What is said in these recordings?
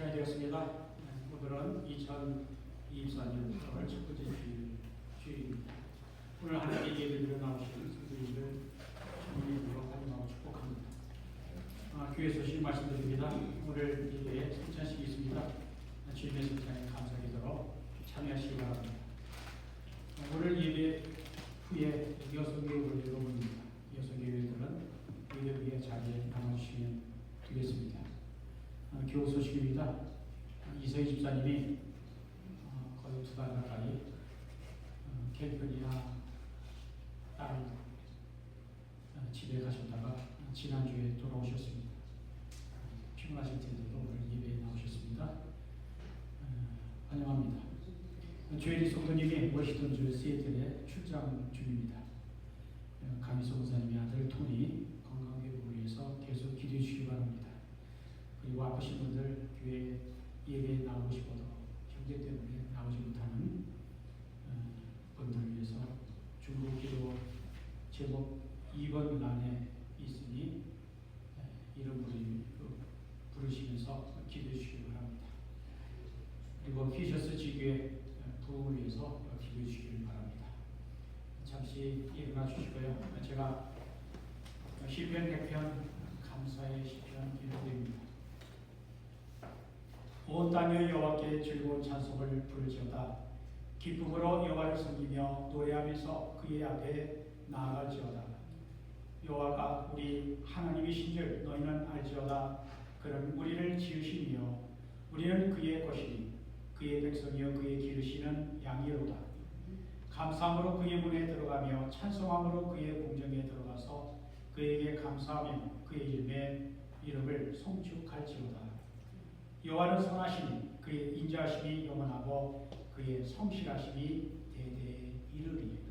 시간이 되었습니다. 오늘은 2024년 4월 첫 번째 주일입니다. 오늘 하나님의 예배를 나오시는 성도님들 주님으로 환영하고 축복합니다. 교회 소식 말씀드립니다. 오늘 예배에 성찬식이 있습니다. 주님의 성찬에 감사기도록 참여하시기 바랍니다. 오늘 예배 후에 여성교회를 여러분입니다. 여성교회들은 예배 후에 자리에 남아주시면 되겠습니다. 교회 소식입니다. 이서희 집사님이 거의 2달 가까이 캘리포니아 딸 집에 가셨다가 지난주에 돌아오셨습니다. 피곤하실 텐데도 오늘 예배에 나오셨습니다. 환영합니다. 조혜리 성도님이 워싱턴주 시애틀에 출장 중입니다. 강희소 목사님의 아들 토니 건강회복을 위해서 계속 기도해 주시기 바랍니다. 그리고 아프신 분들 교회 예배에 나오고 싶어도 형제 때문에 나오지 못하는 분들을 위해서 중보기도 제목 2번 란에 있으니 이런 부르시면서 기도해 주시기 바랍니다. 그리고 피셔스 지교회 부흥을 위해서 기도해 주시기 바랍니다. 잠시 일어나 주시고요. 제가 시편 100편 감사의 시편 기도드립니다. 온 땅이 여호와께 즐거운 찬송을 부르지어다. 기쁨으로 여호와를 섬기며 노래하면서 그의 앞에 나아갈지어다. 여호와가 우리 하나님이신 줄 너희는 알지어다. 그는 우리를 지으시며 우리는 그의 것이니 그의 백성이여 그의 기르시는 양이로다. 감사함으로 그의 문에 들어가며 찬송함으로 그의 궁정에 들어가서 그에게 감사하며 그의 이름을 송축할지어다. 여호와는 선하시니 그의 인자하심이 영원하고 그의 성실하심이 대대에 이르리이다.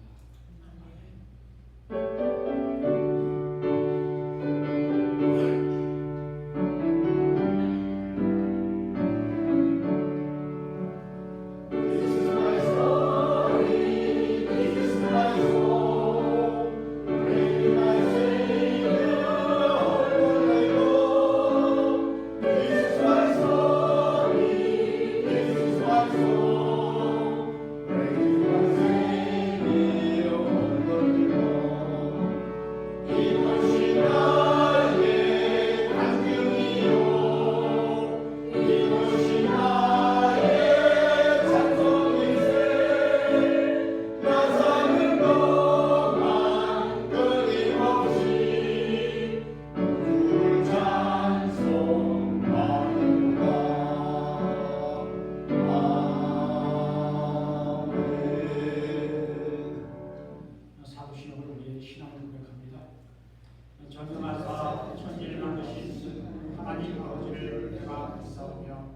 전능하사 천지를 만드신 하나님 아버지를 내가 믿사오며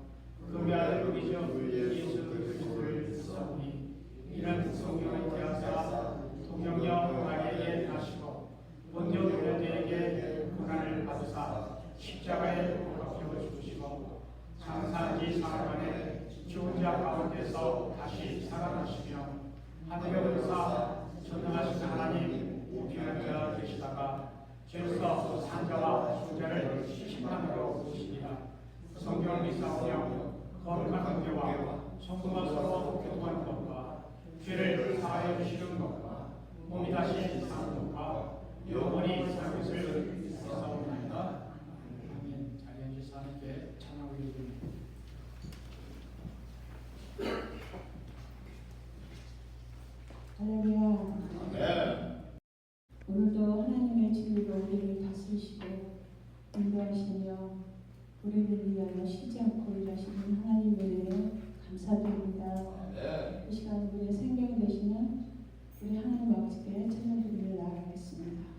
그 외아들 우리죠 예수 그리스도를 믿사오니 이는 성령의 태하사 동정녀 마리아에게 나시고 본디오 빌라도에게 고난을 받으사 십자가에 못 박혀 죽으시고 장사한 지 사흘 만에 죽은 자 가운데서 다시 살아나시며 하늘에 오르사 전능하신 하나님 우편한 자 되시다가 죄로서 산자와 죽자를 심판으로 오시니라. 성경을 믿사오며 거룩한 교회와 성도가 서로 교통하는 것과 죄를 사하여 주시는 것과 몸이 다시 사는 것과 영원히 살 것을 믿사옵나이다. 아멘. 자리에 앉으셔서 하나님께 찬양을 드립니다. 할렐루야. 아멘. 오늘도 하나님의 진리로 우리를 다스리시고 인도하시며 우리를 위하여 쉬지 않고 일하시는 하나님 은혜에 감사드립니다. 이 시간 우리의 생명 되시는 우리 하나님 아버지께 찬양드리며 나아가겠습니다.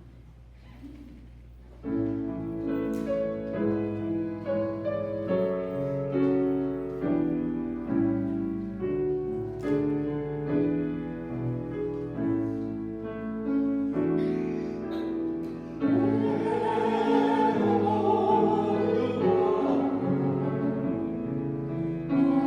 Oh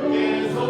주께서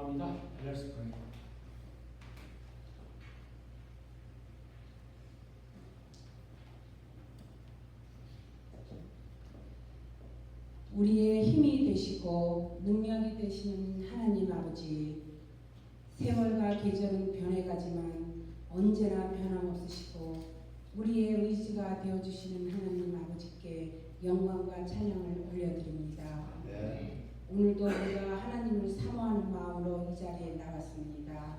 나옵니다. Let's pray. 우리의 힘이 되시고 능력이 되시는 하나님 아버지, 세월과 계절은 변해가지만 언제나 변함없으시고 우리의 의지가 되어주시는 하나님 아버지께 영광과 찬양을 올려드립니다. 네. 오늘도 우리가 하나님을 사모하는 마음으로 이 자리에 나왔습니다.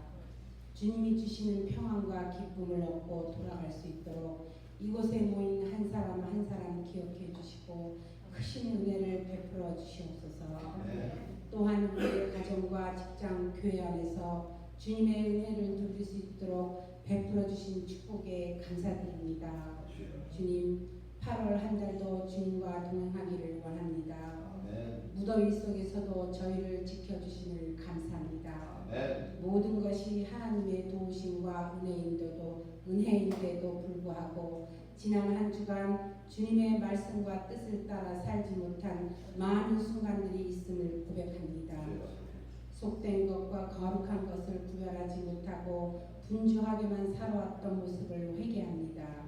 주님이 주시는 평안과 기쁨을 얻고 돌아갈 수 있도록 이곳에 모인 한 사람 한 사람 기억해 주시고 크신 은혜를 베풀어 주시옵소서. 네. 또한 우리의 가정과 직장, 교회 안에서 주님의 은혜를 누릴 수 있도록 베풀어 주신 축복에 감사드립니다. 주님, 8월 한 달도 주님과 동행하기를 원합니다. 아멘. 무더위 속에서도 저희를 지켜주시는 감사합니다. 아멘. 모든 것이 하나님의 도우심과 은혜인데도 불구하고 지난 한 주간 주님의 말씀과 뜻을 따라 살지 못한 많은 순간들이 있음을 고백합니다. 속된 것과 거룩한 것을 구별하지 못하고 분주하게만 살아왔던 모습을 회개합니다.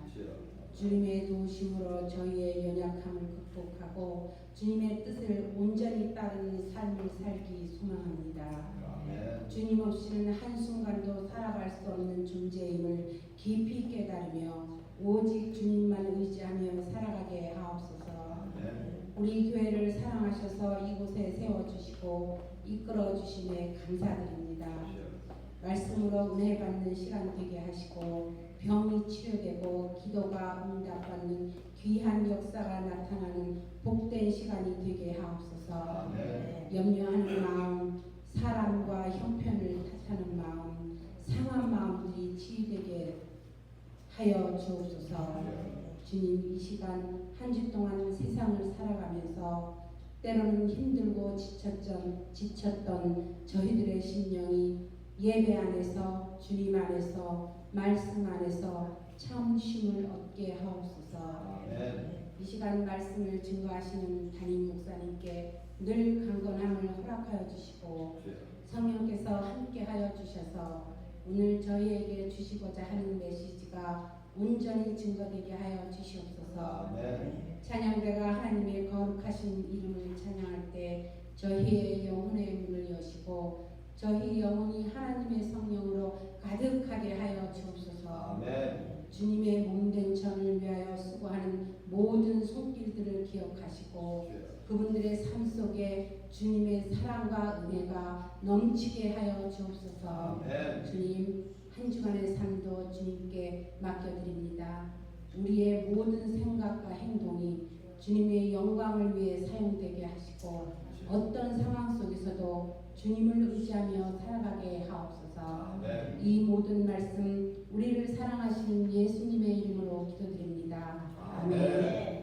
주님의 도우심으로 저희의 연약함을 극복하고 주님의 뜻을 온전히 따르는 삶을 살기 소망합니다. 아멘. 주님 없이는 한순간도 살아갈 수 없는 존재임을 깊이 깨달으며 오직 주님만 의지하며 살아가게 하옵소서. 아멘. 우리 교회를 사랑하셔서 이곳에 세워주시고 이끌어주심에 감사드립니다. 말씀으로 은혜 받는 시간 되게 하시고 병이 치료되고 기도가 응답받는 귀한 역사가 나타나는 복된 시간이 되게 하옵소서. 아멘. 염려하는 마음, 사람과 형편을 탓하는 마음, 상한 마음들이 치유되게 하여 주옵소서. 주님, 이 시간 한 주 동안 세상을 살아가면서 때로는 힘들고 지쳤던 저희들의 심령이 예배 안에서 주님 안에서 말씀 안에서 참 쉼을 얻게 하옵소서. 아멘. 이 시간 말씀을 증거하시는 담임 목사님께 늘 강건함을 허락하여 주시고 성령께서 함께하여 주셔서 오늘 저희에게 주시고자 하는 메시지가 온전히 증거되게 하여 주시옵소서. 아멘. 찬양대가 하나님의 거룩하신 이름을 찬양할 때 저희의 영혼의 문을 여시고 저희 영혼이 하나님의 성령으로 가득하게 하여 주옵소서. 아멘. 주님의 몸된 전을 위하여 수고하는 모든 손길들을 기억하시고 그분들의 삶 속에 주님의 사랑과 은혜가 넘치게 하여 주옵소서. 아멘. 주님, 한 주간의 삶도 주님께 맡겨드립니다. 우리의 모든 생각과 행동이 주님의 영광을 위해 사용되게 하시고 어떤 상황 속에서도 주님을 의지하며 살아가게 하옵소서. 아멘. 이 모든 말씀 우리를 사랑하시는 예수님의 이름으로 기도드립니다. 아멘.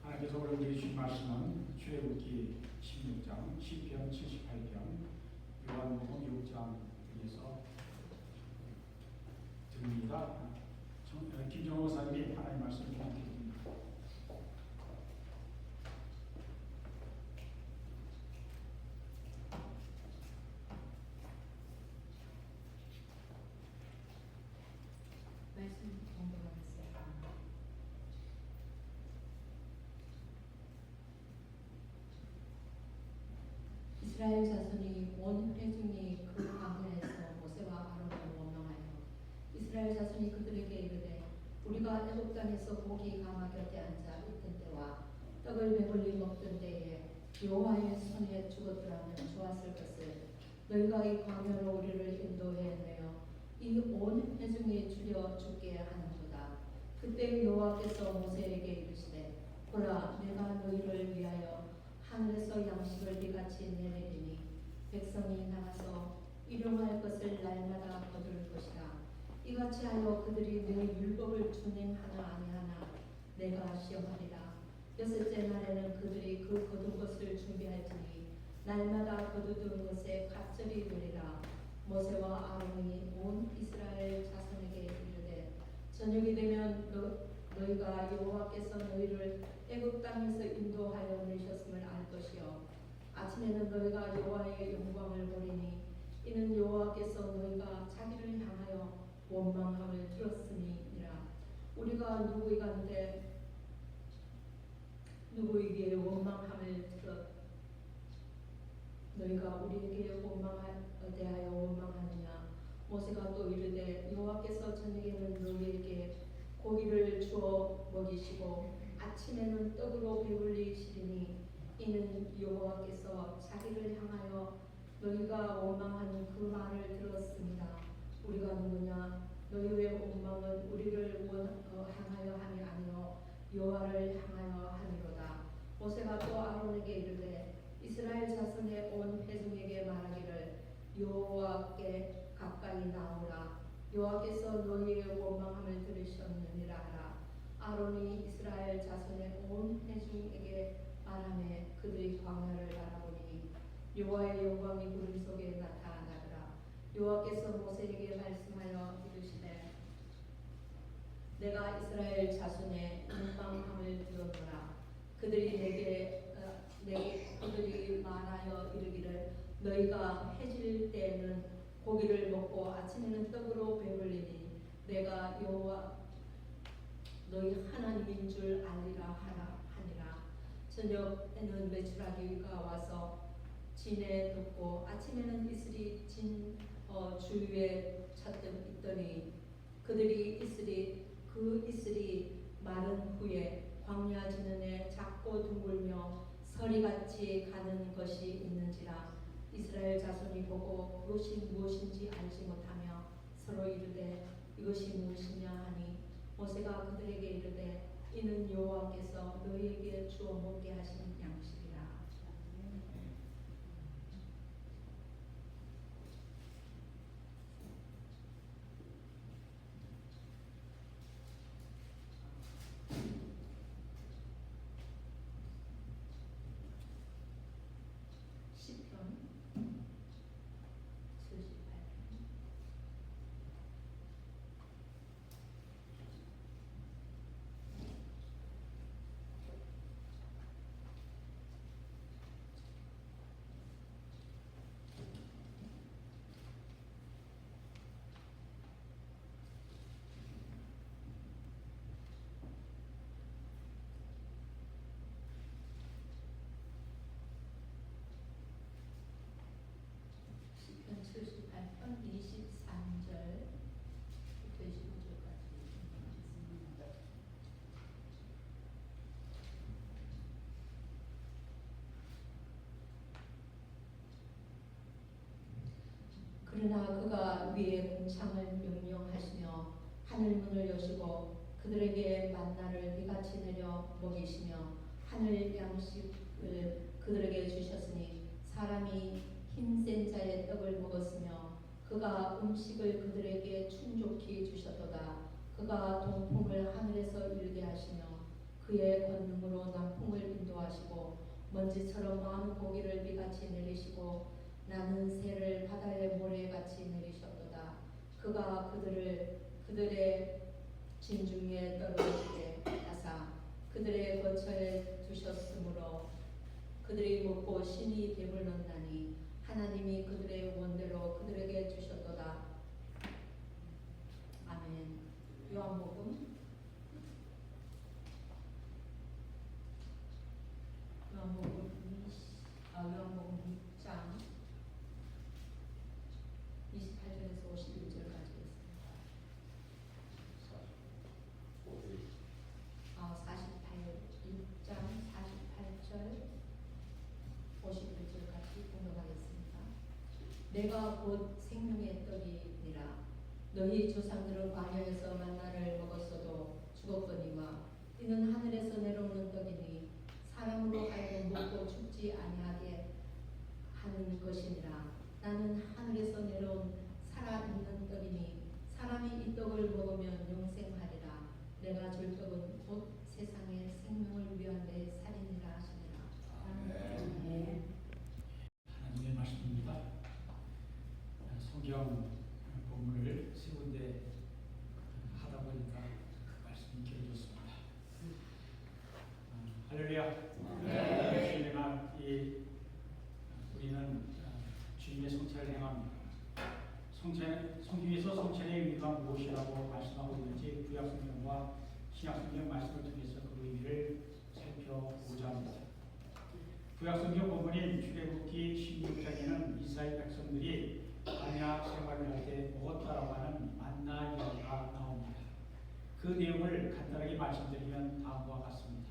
하나님께서 오늘 주신 말씀은 출애굽기 16장, 시편 78편, 요한복음 6장 등에서 드립니다. 김정호 목사님이 하나님 말씀을 전해드립니다. 말씀 공부하겠습니다. 이스라엘 자손이 온 회중이 그 광야에서 모세와 아론을 원망하여 이스라엘 자손이 그들에게 이르되 우리가 애굽 땅에서 고기 가마 곁에 앉아 있던 때와 떡을 배불리 먹던 때에 여호와의 손에 죽었더라면 좋았을 것을 너희가 이 광야로 우리를 인도해내어 이 온 회중이 줄여 죽게 하는도다. 그때 여호와께서 모세에게 이르시되 보라 내가 너희를 위하여 하늘에서 양식을 비같이 내리리니 백성이 나가서 일용할 것을 날마다 거둘 것이다. 이같이 하여 그들이 내 율법을 준행하나 아니하나 내가 시험하리라. 여섯째 날에는 그들이 그 거둔 것을 준비할지니 날마다 거두던 것에 갑절이 되리라. 모세와 아론이 온 이스라엘 자손에게 이르되 저녁이 되면 너희가 여호와께서 너희를 애굽 땅에서 인도하여 내셨음을 알 것이요 아침에는 너희가 여호와의 영광을 보리니 이는 여호와께서 너희가 자기를 향하여 원망함을 들었음이니라. 우리가 누구에게 원망함을 들었 너희가 우리에게 대하여 원망하느냐. 모세가 또 이르되 여호와께서 저녁에는 너희에게 고기를 주어 먹이시고 아침에는 떡으로 배불리시리니 이는 여호와께서 자기를 향하여 너희가 원망하는 그 말을 들었습니다. 우리가 누구냐. 너희의 원망은 우리를 향하여 함이 아니요 여호와를 향하여 함이로다. 모세가 또 아론에게 이르되 이스라엘 자손의 온 회중에게 말하기를 여호와께 가까이 나오라. 여호와께서 너희의 원망함을 들으셨느니라 하라. 아론이 이스라엘 자손의 온 회중에게 말하매 그들이 광야를 바라보니 여호와의 영광이 구름 속에 나타나더라. 여호와께서 모세에게 말씀하여 이르시되 내가 이스라엘 자손의 원망함을 들었노라. 그들이 그들이 말하여 이르기를 너희가 해질 때에는 고기를 먹고 아침에는 떡으로 배불리니 내가 여호와 너희 하나님인 줄 알리라 하니라. 저녁에는 메추라기가 와서 진에 덮고 아침에는 이슬이 진 주위에 차듯 있더니 그들이 그 이슬이 마른 후에 광야 지는에 작고 둥글며 서리같이 가는 것이 있는지라. 이스라엘 자손이 보고 그것이 무엇인지 알지 못하며 서로 이르되 이것이 무엇이냐 하니 모세가 그들에게 이르되 이는 여호와께서 너희에게 주어 먹게 하신 양식이라. 시편 78편. 시편 78편 23절부터 25절까지. 그러나 그가 위에 공창을 명령하시며 하늘 문을 여시고 그들에게 만나를 비같이 내려 먹이시며 하늘 양식을 그들에게 주셨으니 사람이 힘센 자의 떡을 먹었으며 그가 음식을 그들에게 충족히 주셨도다. 그가 동풍을 하늘에서 일게 하시며 그의 권능으로 남풍을 인도하시고 먼지처럼 많은 고기를 비같이 내리시고 나는 새를 바다의 모래같이 내리셨도다. 그가 그들의 진중에 떨어지게 하사 그들의 거처에 두셨으므로 그들이 먹고 신이 배불렀나니 하나님이 그들의 원대로 그들에게 주셨도다. 아멘. 요한복음 6장 28절에서 51절까지 있습니다. 6장 48절 내가 곧 생명의 떡이니라. 너희 조상들은 광야에서 만나를 먹었어도 죽었거니와 이는 하늘에서 내려오는 떡이니 사람으로 하여금 먹고 죽지 아니하게 하는 것이니라. 나는 하늘에서 내려온 살아있는 떡이니 사람이 이 떡을 먹으면 영생하리라. 내가 줄 떡은 곧 세상의 생명을 위한 내 살이니라 하시니라. 아멘. 하나님의 말씀입니다. 성경 본문을 세 군데 하다 보니까 그 말씀이 길어졌습니다. 할렐루야. 주님의 날 우리는 주님의 성찬을 행합니다. 성경에서 성찬의 의미가 무엇이라고 말씀하고 있는지 구약성경과 신약성경 말씀을 통해서 그 의미를 살펴보자 합니다. 구약성경 본문인 출애굽기 16장에는 이스라엘 백성들이 광야 생활을 할 때 먹었다라고 하는 만나 이야기가 나옵니다. 그 내용을 간단하게 말씀드리면 다음과 같습니다.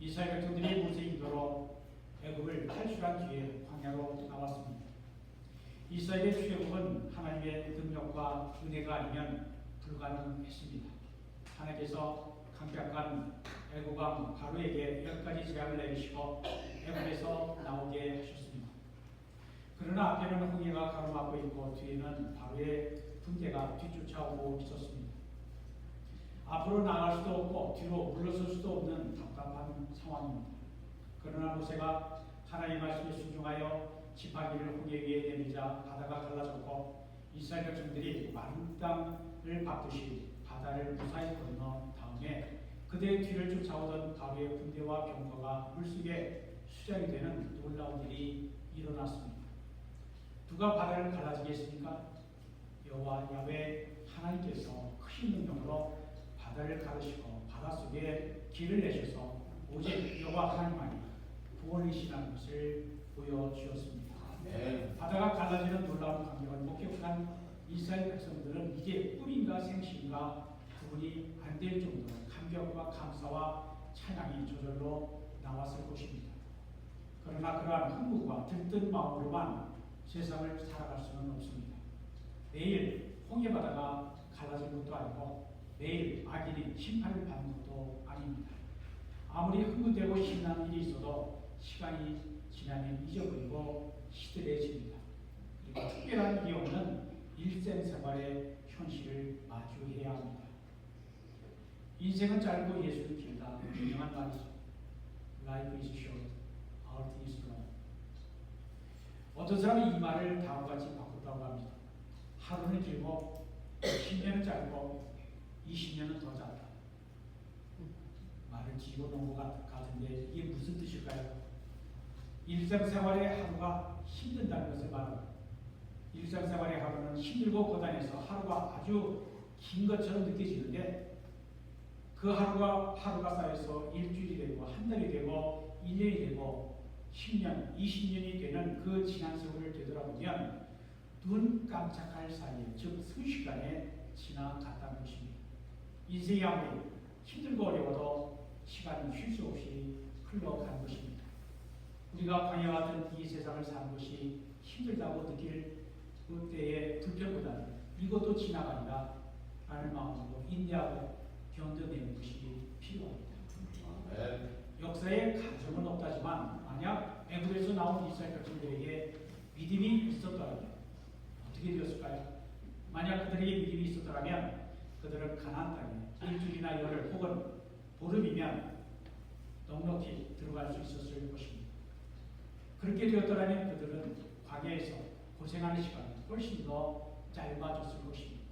이스라엘 백성들이 모세 인도로 애굽을 탈출한 뒤에 광야로 나왔습니다. 이스라엘의 출애굽은 하나님의 능력과 은혜가 아니면 불가능했습니다. 하나님께서 강력한 애굽 왕 바로에게 10가지 재앙을 내리시고 애굽에서 나오게 하셨습니다. 그러나 앞에는 홍해가 가로막고 있고 뒤에는 바로의 군대가 뒤쫓아오고 있었습니다. 앞으로 나갈 수도 없고 뒤로 물러설 수도 없는 답답한 상황입니다. 그러나 모세가 하나님의 말씀에 순종하여 지팡이를 홍해 위에 내리자 바다가 갈라졌고 이스라엘 백성들이 마른 땅을 밟듯이 바다를 무사히 건너 다음에 그들의 뒤를 쫓아오던 바로의 군대와 병거가 물속에 수장이 되는 놀라운 일이 일어났습니다. 누가 바다를 갈라지겠습니까? 여호와 야훼 하나님께서 큰 능력으로 바다를 가르시고 바닷속에 길을 내셔서 오직 여호와 하나님만이 구원이시라는 것을 보여주었습니다. 바다가 갈라지는 놀라운 광경을 목격한 이스라엘 백성들은 이게 꿈인가 생시인가 구분이 안 될 정도로 감격과 감사와 찬양이 저절로 나왔을 것입니다. 그러나 그러한 흥분과 들뜬 마음으로만 세상을 살아갈 수는 없습니다. 내일 홍해바다가 갈라질 것도 아니고 내일 악인이 심판을 받는 것도 아닙니다. 아무리 흥분되고 신나는 일이 있어도 시간이 지나면 잊어버리고 시들해집니다. 그리고 특별한 일이 없는 일생생활의 현실을 마주해야 합니다. 인생은 짧고 예수는 길다. 유명한 말이죠. Life is short, heart is long. 어떤 사람이 이 말을 다음과 같이 바꿨다고 합니다. 하루는 길고 10년은 짧고 20년은 더 짧다. 말을 뒤집어 놓은 것 같은데 이게 무슨 뜻일까요? 일상생활의 하루가 힘든다는 것을 말합니다. 일상생활의 하루는 힘들고 고단해서 하루가 아주 긴 것처럼 느껴지는데 그 하루가 쌓여서 일주일이 되고 한 달이 되고 1년이 되고 10년, 20년이 되는 그 지난 세월을 되돌아보면 눈 깜짝할 사이에 즉 순식간에 지나갔다는 것입니다. 인생이 아무리 힘들고 어려워도 시간은 쉴 수 없이 흘러간 것입니다. 우리가 광야 같은 이 세상을 사는 것이 힘들다고 느낄 그때의 불평보다는 이것도 지나가리라 라는 마음으로 인내하고 견뎌내는 것이 필요합니다. 역사에 가정은 없다지만 만약 애굽에서 나온 이스라엘 백성들에게 믿음이 있었더라면 어떻게 되었을까요? 만약 그들에게 믿음이 있었더라면 그들은 가나안 땅에 일주일이나 열흘 혹은 보름이면 넉넉히 들어갈 수 있었을 것입니다. 그렇게 되었더라면 그들은 광야에서 고생하는 시간이 훨씬 더 짧아졌을 것입니다.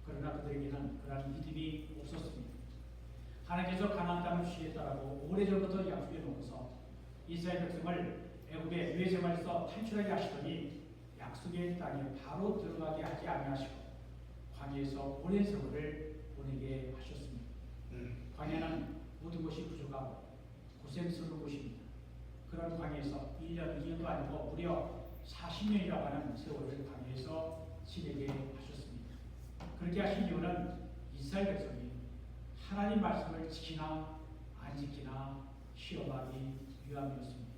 그러나 그들에게는 그런 믿음이 없었습니다. 하나님께서 가나안 땅을 주시겠다라고 오래전부터 약속해 놓고서 이스라엘 백성을 애굽의 노예 생활에서 탈출하게 하시더니 약속의 땅에 바로 들어가게 하지 아니하시고 광야에서 오랜 세월을 보내게 하셨습니다. 광야는 모든 것이 부족하고 고생스러운 곳입니다. 그런 광야에서 1년, 2년도 아니고 무려 40년이라고 하는 세월을 광야에서 지내게 하셨습니다. 그렇게 하신 이유는 이스라엘 백성이 하나님 말씀을 지키나 안 지키나 시험하기 위함이었습니다.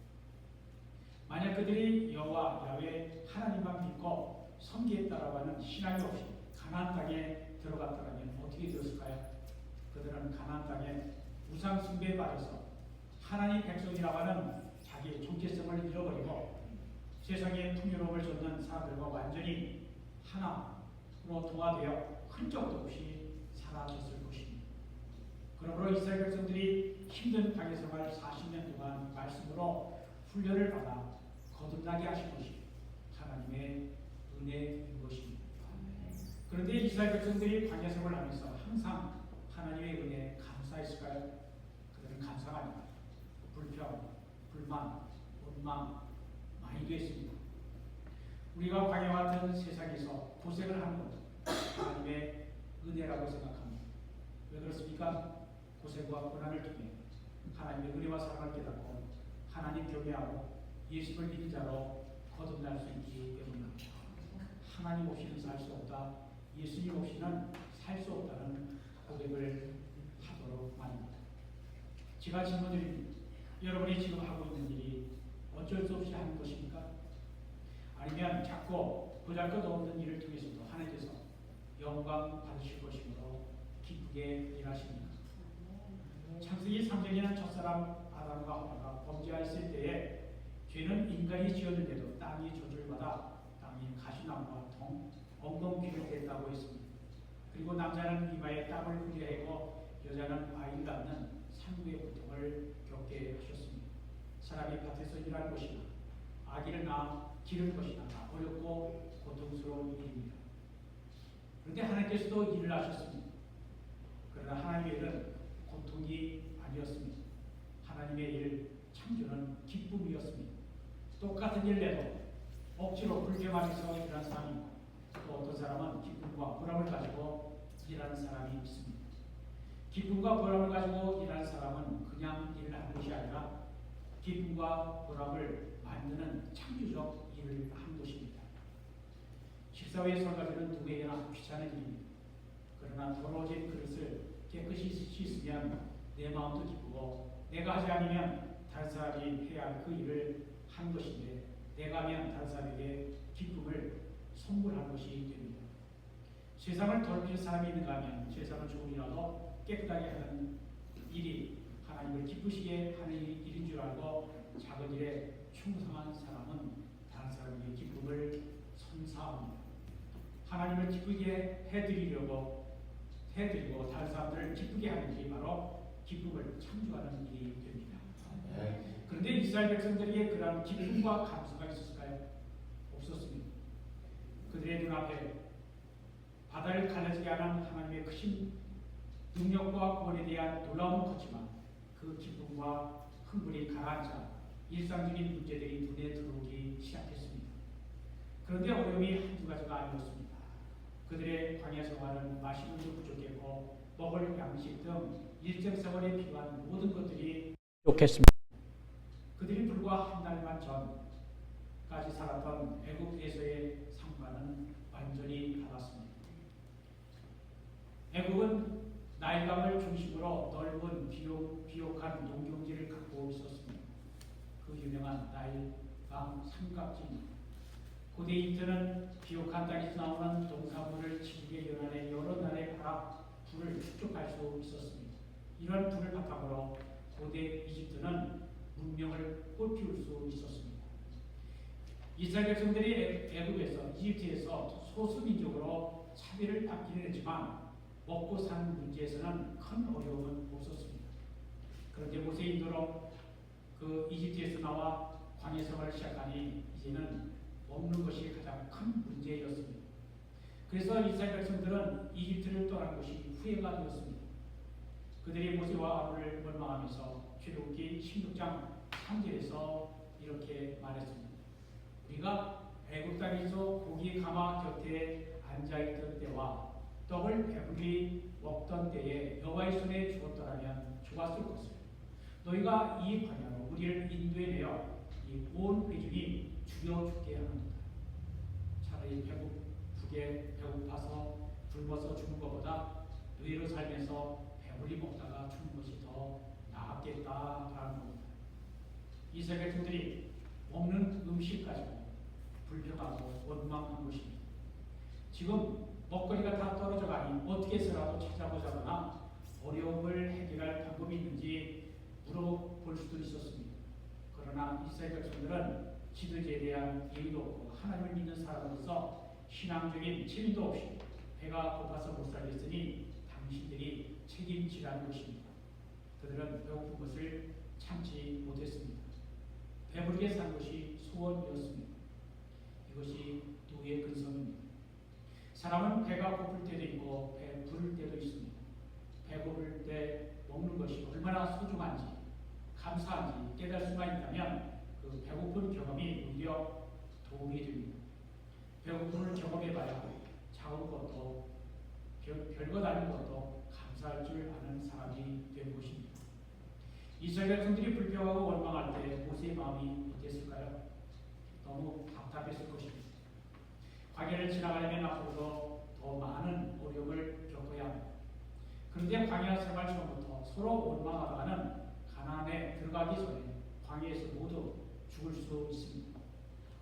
만약 만약 그들이 여호와 야훼 하나님만 믿고 섬기겠다라고 하는 신앙이 없이 가나안 땅에 들어갔더라면 어떻게 되었을까요? 그들은 가나안 땅에 우상 숭배에 빠져서 하나님 백성이라고 하는 자기의 정체성을 잃어버리고 세상에 풍요로움을 줬는 사람들과 완전히 하나로 동화되어 흔적도 없이 사라졌을 것입니다. 그러므로 이스라엘 백성들이 힘든 땅의 생활 40년 동안 말씀으로 훈련을 받아 거듭나게 하신 것이 하나님의 은혜인 것입니다. 그런데 이스라엘 백성들이 광야 생활을 하면서 항상 하나님의 은혜에 감사했을까요? 그들은 감사가 아닙니다. 불평, 불만, 원망 많이 됐습니다. 우리가 광야 같은 세상에서 고생을 하는 것 하나님의 은혜라고 생각합니다. 왜 그렇습니까? 고생과 고난을 통해 하나님의 은혜와 사랑을 깨닫고 하나님 경외하고 예수를 믿는 자로 거듭날 수 있기 때문입니다. 하나님 없이는 살 수 없다. 예수님 없이는 살 수 없다는 고백을 하도록 합니다. 제가 질문드립니다. 여러분이 지금 하고 있는 일이 어쩔 수 없이 하는 것입니까? 아니면 작고 보잘것없는 일을 통해서도 하나님께서 영광 받으실 것이므로 기쁘게 일하십니까? 창세기 3장에는 첫사람 아담과 하와가 범죄하였을 때에 죄는 인간이 지었는데도 땅이 저주받아 땅이 가시나무와 동, 엉겅퀴로 됐다고 했습니다. 그리고 남자는 이마에 땀을 흘려야 하고 여자는 아이를 낳는 산후의 고통을 겪게 하셨습니다. 사람이 밭에서 일하는 것이나 아기를 낳아 기를 것이나 어렵고 고통스러운 일입니다. 그런데 하나님께서도 일을 하셨습니다. 그러나 하나님의 일은 고통이 아니었습니다. 하나님의 일, 창조는 기쁨이었습니다. 똑같은 일 내도 억지로 불평하면서 일하는 사람이 있고 또 어떤 사람은 기쁨과 보람을 가지고 일하는 사람이 있습니다. 기쁨과 보람을 가지고 일하는 사람은 그냥 일을 하는 것이 아니라 기쁨과 보람을 만드는 창조적 일을 하는 것입니다. 식사 후에 설거지는 누구에게나 귀찮은 일입니다. 그러나 더러워진 그릇을 깨끗이 씻으면 내 마음도 기쁘고 내가 하지 않으면 다른 사람이 해야 할 그 일을 하는 것인데 내가 하면 다른 사람에게 기쁨을 선물하는 것이 됩니다. 세상을 더럽힐 사람이 있는가 하면 세상을 조금이라도 깨끗하게 하는 일이 하나님을 기쁘시게 하는 일인 줄 알고 작은 일에 충성한 사람은 다른 사람에게 기쁨을 선사합니다. 하나님을 기쁘게 해드리고 다른 사람들을 기쁘게 하는 일이 바로 기쁨을 창조하는 일이 됩니다. 그런데 이스라엘 백성들에게 그런 기쁨과 감사가 있었을까요? 없었습니다. 그들의 눈앞에 바다를 가려지게 하는 하나님의 크신 능력과 구원에 대한 놀라움은 컸지만 그 기쁨과 흥분이 가라앉아 일상적인 문제들이 눈에 들어오기 시작했습니다. 그런데 어려움이 한두 가지가 아니었습니다. 그들의 광야 생활은 마시는 도 부족했고 먹을 양식 등 일정생활에 필요한 모든 것들이 부족했습니다. 그들이 불과 한 달만 전까지 살았던 애국에서의 상과는 완전히 달랐습니다. 애국은 나일강을 중심으로 넓은 비옥한 농경지를 갖고 있었습니다. 그 유명한 나일강 삼각지입니다. 고대 이집트는 비옥한 땅에서 나오는 농산물을 지구의 연안에 여러 날에 갈아 불을 축적할 수 있었습니다. 이런 불을 바탕으로 고대 이집트는 문명을 꽃피울 수 있었습니다. 이스라엘 백성들이 애굽에서 이집트에서 소수민족으로 차별을 받기는 했지만 먹고 사는 문제에서는 큰 어려움은 없었습니다. 그런데 모세 인도로 그 이집트에서 나와 광야 생활을 시작하니 이제는 먹는 것이 가장 큰 문제였습니다. 그래서 이스라엘 백성들은 이집트를 떠난 것이 후회가 되었습니다. 그들이 모세와 아론을 원망하면서 출애굽기 16장 3절에서 이렇게 말했습니다. 우리가 애굽 땅에서 고기 가마 곁에 앉아있던 때와 떡을 배불리 먹던 때에 여호와의 손에 죽었더라면 좋았을 것을 너희가 이 광야로 우리를 인도해내어 이 온 회중이 죽여 죽게 하는도다. 차라리 배고파서 굶어서 죽는 것보다 노예로 살면서 배불리 먹다가 죽는 것이 더 나았겠다라는 겁니다. 이스라엘 백성들이 먹는 음식 가지고 불평하고 원망한 것입니다. 지금 먹거리가 다 떨어져 가니 어떻게 해서라도 찾아보자거나 어려움을 해결할 방법이 있는지 물어볼 수도 있었습니다. 그러나 이스라엘 백성들은 지도자에 대한 예의도 없고 하나님을 믿는 사람으로서 신앙적인 책임도 없이 배가 고파서 못 살겠으니 당신들이 책임지라는 것입니다. 그들은 배고픈 것을 참지 못했습니다. 배부르게 산 것이 소원이었습니다. 이것이 노예의 근성입니다. 사람은 배가 고플 때도 있고 배 부를 때도 있습니다. 배고플 때 먹는 것이 얼마나 소중한지 감사한지 깨달을 수만 있다면 그 배고픈 경험이 오히려 도움이 됩니다. 배고픔을 경험해봐야 작은 것도 별것 아닌 것도 감사할 줄 아는 사람이 되는 것입니다. 이스라엘 백성들이 불평하고 원망할 때 모세의 마음이 어땠을까요? 너무 답답했을 것입니다. 광야를 지나가려면 앞으로도 더 많은 어려움을 겪어야 합니다. 그런데 광야 생활 처음부터 서로 원망하다가는 가나안에 들어가기 전에 광야에서 모두 죽을 수 있습니다.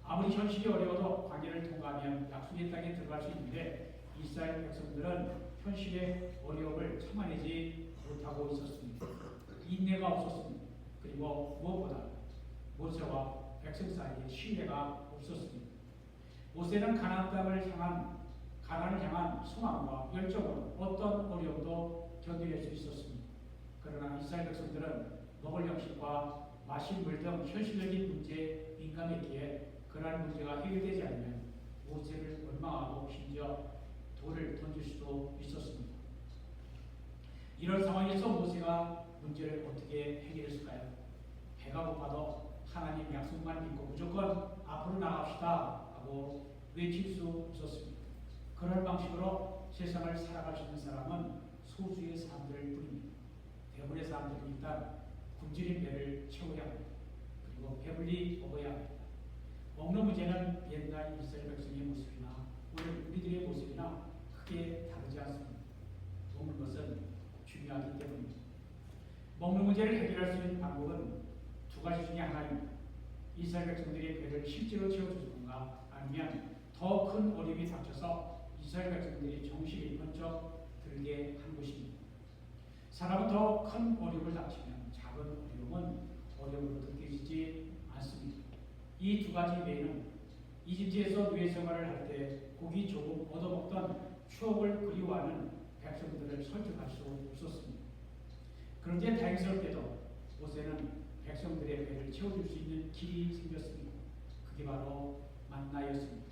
아무리 현실이 어려워도 광야를 통과하면 약속의 땅에 들어갈 수 있는데 이스라엘 백성들은 현실의 어려움을 참아내지 못하고 있었습니다. 인내가 없었습니다. 그리고 무엇보다 모세와 백성 사이에 신뢰가 없었습니다. 모세는 가나안을 향한 소망과 열정으로 어떤 어려움도 견뎌낼 수 있었습니다. 그러나 이스라엘 백성들은 먹을 양식과 마실 물 등 현실적인 문제에 민감했기에 그러한 문제가 해결되지 않으면 모세를 원망하고 심지어 돌을 던질 수도 있었습니다. 이런 상황에서 모세가 문제를 어떻게 해결했을까요? 배가 고파도 하나님 약속만 믿고 무조건 앞으로 나갑시다 하고 외칠 수 있었습니다. 그런 방식으로 세상을 살아갈 수 있는 사람은 소수의 사람들 뿐입니다. 대부분의 사람들은 일단 굶주린 배를 채워야 합니다. 그리고 배불리 먹어야 합니다. 먹는 문제는 옛날 이스라엘 백성의 모습이나 오늘 우리들의 모습이나 크게 다르지 않습니다. 먹는 것은 중요하기 때문입니다. 먹는 문제를 해결할 수 있는 방법은 두 가지 중에 하나입니다. 이스라엘 백성들의 배를 실제로 채워주는가 아니면 더 큰 어려움이 닥쳐서 이스라엘 백성들이 정신이 번쩍 들게 한 것입니다. 사람은 더 큰 어려움을 닥치면 작은 어려움은 어려움으로 느껴지지 않습니다. 이 두 가지 외에는 이집트에서 노예 생활을 할 때 고기 조금 얻어먹던 추억을 그리워하는 백성들을 설득할 수 없었습니다. 그런데 다행스럽게도 모세는 백성들의 배를 채워줄 수 있는 길이 생겼습니다. 그게 바로 만나였습니다.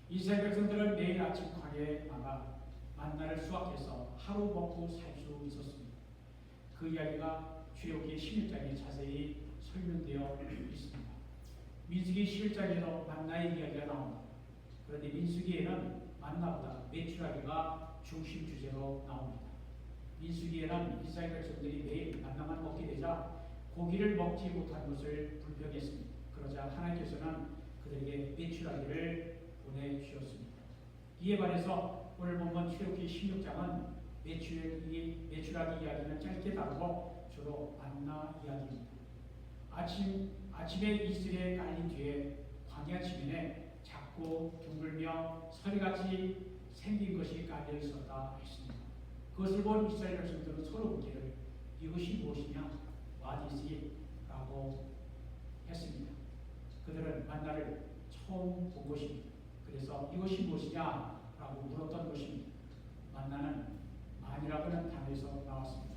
이스라엘 백성들은 매일 아침 광야에 나가 만나를 수확해서 하루 먹고 살 수 있었습니다. 그 이야기가 출애굽기 11장에 자세히 설명되어 있습니다. 민수기 11장에도 만나의 이야기가 나옵니다. 그런데 민수기에는 만나보다 메추라기가 중심 주제로 나옵니다. 민수기에는 이스라엘 백성들이 매일 만나만 먹게 되자 고기를 먹지 못한 것을 불평했습니다. 그러자 하나님께서는 그들에게 메추라기를 보내주셨습니다. 이에 반해서 오늘 본문 출애굽기 16장은 메추라기 이야기는 짧게 다루고 주로 만나 이야기입니다. 아침에 이슬에 깔린 뒤에 광야 지면에 작고 둥글며 서리같이 생긴 것이 깔려 있었다 했습니다. 그것을 본 이스라엘 백성들은 서로 묻기를 이것이 무엇이냐? What is it? 라고 했습니다. 그들은 만나를 처음 본 것입니다. 그래서 이것이 무엇이냐? 라고 물었던 것입니다. 만나는 만이라고는 단어에서 나왔습니다.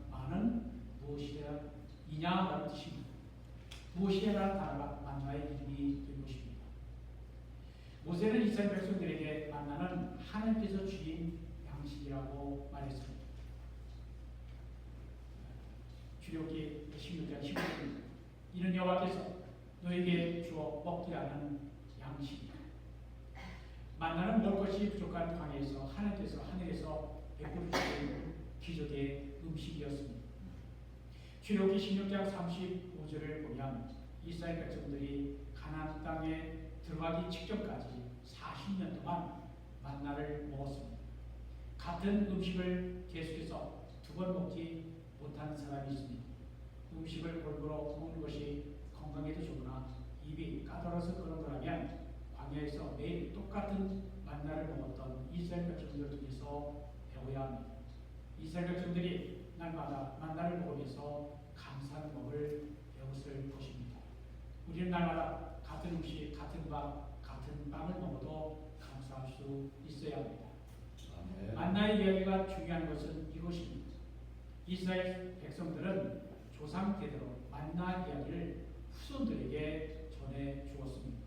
만은 무엇이냐라는 뜻입니다. 무엇이냐라는 단어가 만나의 이름이 된 것입니다. 모세는 이스라엘 백성들에게 만나는 하나님께서 주신 양식이라고 말했습니다. 출애굽기 16장 15절 이는 여호와께서 너에게 주어 먹게 하는 양식이다. 만나는 먹을 것이 부족한 광야에서 하나님께서 하늘에서 베풀어 주신 기적의 음식이었습니다. 출애굽기 16장 35절을 보면 이스라엘 백성들이 가나안 땅에 들어가기 직전까지 40년 동안 만나를 먹었습니다. 같은 음식을 계속해서 두 번 먹지 못하는 사람이 있습니다. 음식을 골고루 먹는 것이 건강에도 배워야 합니다. 이스라엘 백성들이 날마다 만나를 먹으면서 감사하는 법을 배웠을 것입니다. 우리는 날마다 같은 음식, 같은 밥, 같은 빵을 먹어도 감사할 수 있어야 합니다. 만나의 이야기가 중요한 것은 이것입니다. 이스라엘 백성들은 조상 대대로 만나 이야기를 후손들에게 전해 주었습니다.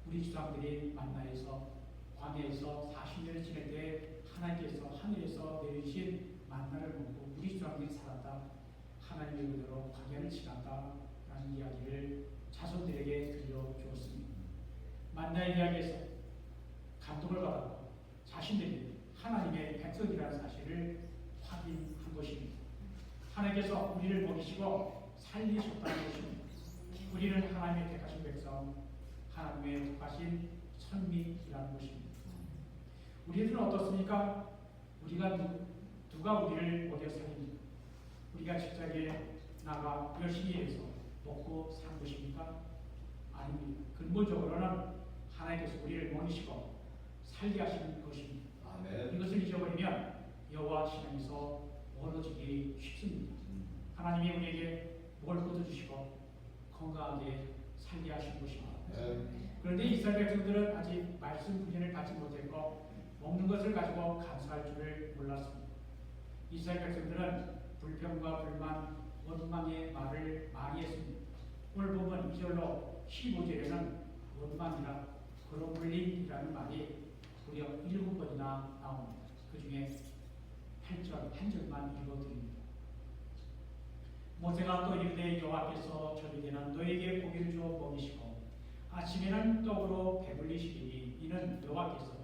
우리 조상들이 만나에서 광야에서 40년을 지낼 때 하나님께서 하늘에서 내리신 만나를 먹고 우리 조상들이 살았다. 하나님의 은혜로 광야를 지났다라는 이야기를 자손들에게 들려주었습니다. 만나의 이야기에서 감동을 받았고 자신들이 하나님의 백성이라는 사실을 확인한 것입니다. 하나님께서 우리를 먹이시고 살리셨다는 것입니다. 우리는 하나님의 택하신 백성, 하나님의 택하신 선민이라는 것입니다. 우리들은 어떻습니까? 우리가 누가 우리를 먹여 살립니까? 우리가 직장에 나가 열심히 해서 먹고 사는 것입니까? 아닙니다. 근본적으로는 하나님께서 우리를 먹이시고 살게 하시는 것입니다. 이것을 잊어버리면 여호와 신앙에서 멀어지기 쉽습니다. 하나님이 우리에게 먹을 것도 주시고 건강하게 살게 하시는 것입니다. 그런데 이스라엘 백성들은 아직 말씀 훈련을 받지 못했고 먹는 것을 가지고 감사할 줄을 몰랐습니다. 이스라엘 백성들은 불평과 불만, 원망의 말을 많이 했습니다. 오늘 보면 2절로 15절에는 원망이라 그러물림이라는 말이 무려 7번이나 나옵니다. 그 중에 8절, 한 절만 읽어드립니다. 모세가 또 이르되 여호와께서 저에게는 너에게 고기를 주어 먹이시고 아침에는 떡으로 배불리시리니 이는 여호와께서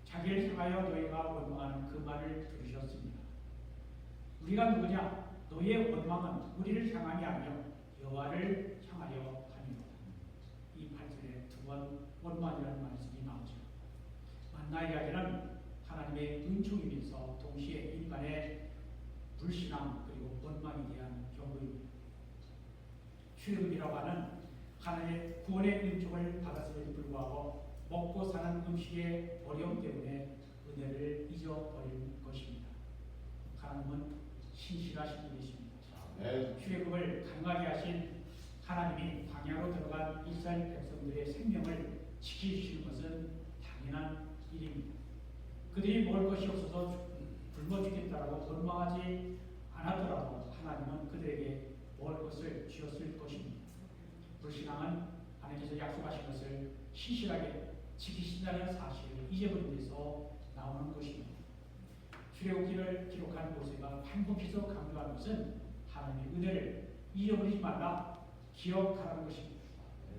자기를 향하여 너희가 원망하는 그 말을 들으셨습니다. 우리가 누구냐? 너희의 원망은 우리를 향함이 아니요 여호와를 향하여 함이로다. 이 8절에 두 번 원망이라는 말씀이 나오죠. 만나 이야기는 하나님의 은총이면서 동시에 인간의 불신앙 그리고 원망에 대한 경고입니다. 출애굽이라고 하는 하나님의 구원의 은총을 받았음에도 불구하고 먹고 사는 음식의 어려움 때문에 은혜를 잊어버린 것입니다. 하나님은 신실하신 분이십니다. 출애굽을 강하게 하신 하나님이 광야로 들어간 이스라엘 백성들의 생명을 지키시는 것은 당연한 일입니다. 그들이 먹을 것이 없어서 굶어 죽겠다라고 원망하지 않았더라도 하나님은 그들에게 먹을 것을 주었을 것입니다. 불신앙은 하나님께서 약속하신 것을 신실하게 지키신다는 사실을 잊어버린 데서 나오는 것입니다. 출애굽기를 기록한 모세가 반복해서 강조하는 것은 하나님의 은혜를 잊어버리지 말라, 기억하라는 것입니다.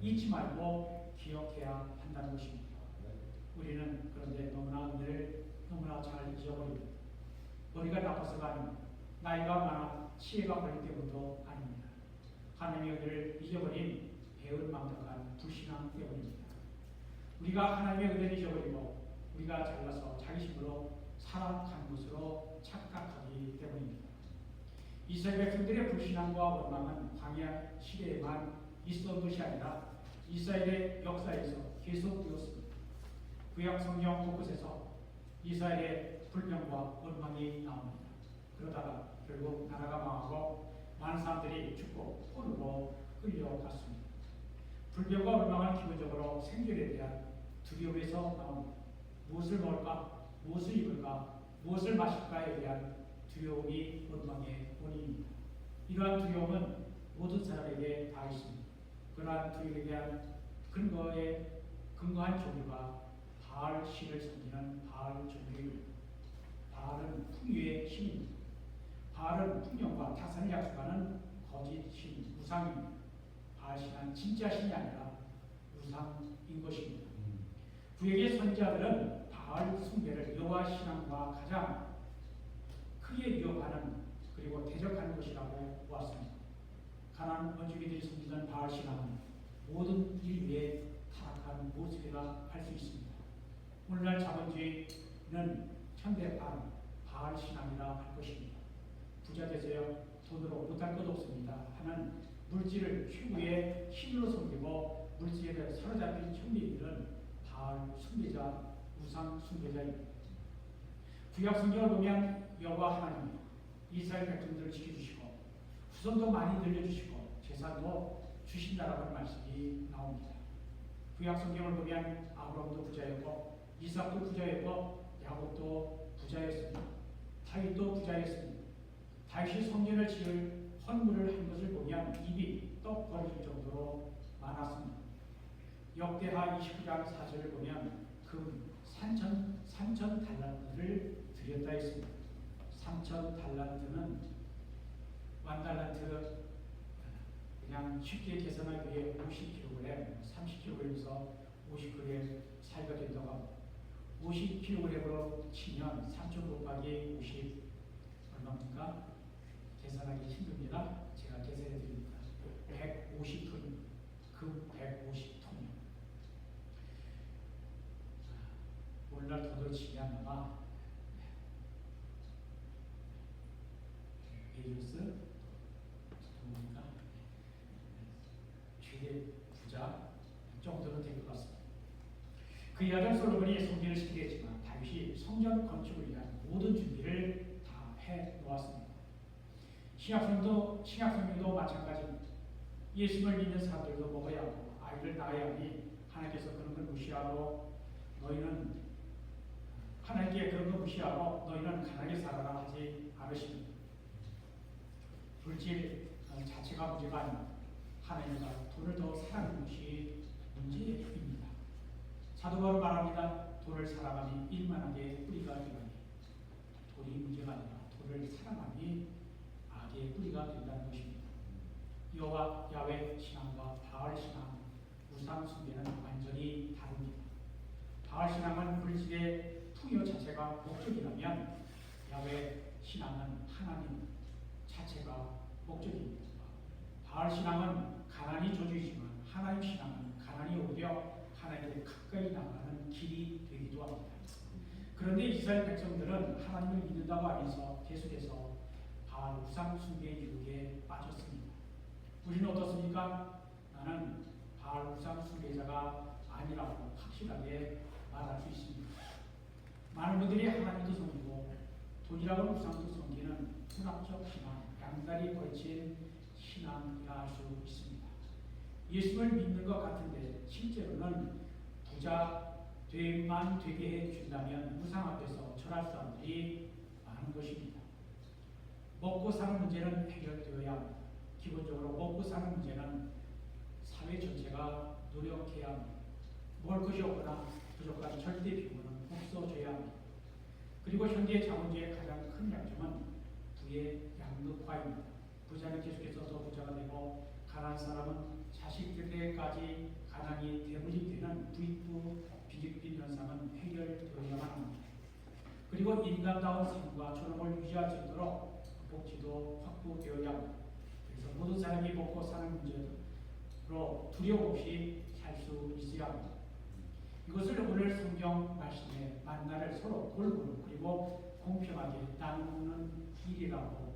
잊지 말고 기억해야 한다는 것입니다. 우리는 그런데 너무나 은혜를 너무나 잘 잊어버립니다. 머리가 나빠서가 아닙니다. 나이가 많아 치해가 걸릴 때문도 아닙니다. 하나님의 은혜를 잊어버린 배은망덕한 불신앙 때문입니다. 우리가 하나님의 은혜를 잊어버리고 우리가 잘나서 자기 힘으로 살아가는 것으로 착각하기 때문입니다. 이스라엘 백성들의 불신앙과 원망은 광야 시대에만 있었던 것이 아니라 이스라엘의 역사에서 계속되었습니다. 구약 성경 곳곳에서 이스라엘의 불평과 원망이 나옵니다. 그러다가 결국 나라가 망하고 많은 사람들이 죽고 포로로 끌려갔습니다. 불평과 원망은 기본적으로 생존에 대한 두려움에서 나옵니다. 무엇을 먹을까? 무엇을 입을까? 무엇을 마실까에 대한 두려움이 원망의 원인입니다. 이러한 두려움은 모든 사람에게 다 있습니다. 그러한 두려움에 대한 근거한 종류가 바알 신을 섬기는 바알 종교입니다. 바알은 풍요의 신입니다. 바알은 풍년과 타산을 약속하는 거짓 신, 우상입니다. 바알 신은 진짜 신이 아니라 우상인 것입니다. 구약의 선지자들은 바알 숭배를 여호와 신앙과 가장 크게 위협하는 그리고 대적하는 것이라고 보았습니다. 가나안 원주민들이 섬기던 바알 신앙은 모든 인류의 타락한 모습이라 할 수 있습니다. 오늘날 자본주의는 현대판 바알 신앙이라 할 것입니다. 부자 되세요. 돈으로 못할 것 없습니다 하는 물질을 최고의 힘으로 섬기고 물질에 사로잡힌 천민들은 바알 숭배자, 우상 숭배자입니다. 구약 성경을 보면 여호와 하나님이 이스라엘 백성들을 지켜주시고 후손도 많이 늘려주시고 재산도 주신다라는 말씀이 나옵니다. 구약 성경을 보면 아브라함도 부자였고 이삭도 부자였고 야곱도 부자였습니다. 다윗도 부자였습니다. 다윗이 성전을 지을 헌물을 한 것을 보면 입이 떡 벌어질 정도로 많았습니다. 역대하 29장 4절을 보면 금 3천 달란트를 드렸다 했습니다. 3천 달란트는 1달란트 그냥 쉽게 계산하기 위해 50kg, 30kg에서 50g 사이가 된다고 합니다. 50kg으로 치면 3천 곱하기 50 얼마입니까? 계산하기 힘듭니다. 제가 계산해 드립니다. 150톤, 금 150톤이요. 오늘날 돈으로 치면 아마 베이루스 누굽니까? 최대 부자 정도는 될 것 같습니다. 그의 아들 솔로몬이 성전을 시키겠지만 다윗이 성전 건축을 위한 모든 준비를 다 해 놓았습니다. 신약성경도 마찬가지입니다. 예수를 믿는 사람들도 먹어야 하고 아이를 낳아야 하니 하나님께서 그런 걸 무시하고 너희는 하나님께 그런 거 무시하고 너희는 가난하게 살아라 하지 않으십니다. 물질 자체가 문제가 아닙니다. 하나님과 돈을 더 사랑하는 것이 문제입니다. 사도 바울은 말합니다. 돈을 사랑함이 일만하게 뿌리가 되나니 돈이 문제가 아니라 돈을 사랑함이 악의 뿌리가 된다는 것입니다. 여호와 야훼 신앙과 바알 신앙, 우상 숭배는 완전히 다릅니다. 바알 신앙은 물질의 풍요 자체가 목적이라면 야훼 신앙은 하나님 자체가 목적입니다. 바알 신앙은 가난이 조주이지만 하나님 신앙은 가난이 오히려 하나님께 가까이 나가는 길이 되기도 합니다. 그런데 이스라엘 백성들은 하나님을 믿는다고 하면서 계속해서 바알 우상 숭배의 유혹에 빠졌습니다. 우리는 어떻습니까? 나는 바알 우상 숭배자가 아니라고 확실하게 말할 수 있습니다. 많은 분들이 하나님도 섬기고 돈이라고 우상도 섬기는 hun학적 신앙, 양다리 걸친 신앙이라 할 수 있습니다. 예수를 믿는 것 같은데 실제로는 부자 되만 되게 해준다면 우상 앞에서 절할 사람들이 많은 것입니다. 먹고 사는 문제는 해결되어야 합니다. 기본적으로 먹고 사는 문제는 사회 전체가 노력해야 합니다. 먹을 것이 없거나 부족한 절대 비용은 없어져야 합니다. 그리고 현대 자본주의의 가장 큰 약점은 부의 양극화입니다. 부자는 계속해서 더 부자가 되고 가난한 사람은 자식들에게까지 가난이 대물림되는 부익부 비직빈 현상은 해결되어야만 합니다. 그리고 인간다운 삶과 존엄을 유지할 수 있도록 복지도 확보되어야 합니다. 그래서 모든 사람이 먹고 사는 문제로 두려움 없이 살 수 있어야 합니다. 이것을 오늘 성경 말씀에 만나를 서로 돌보는 그리고 공평하게 나누는 길이라고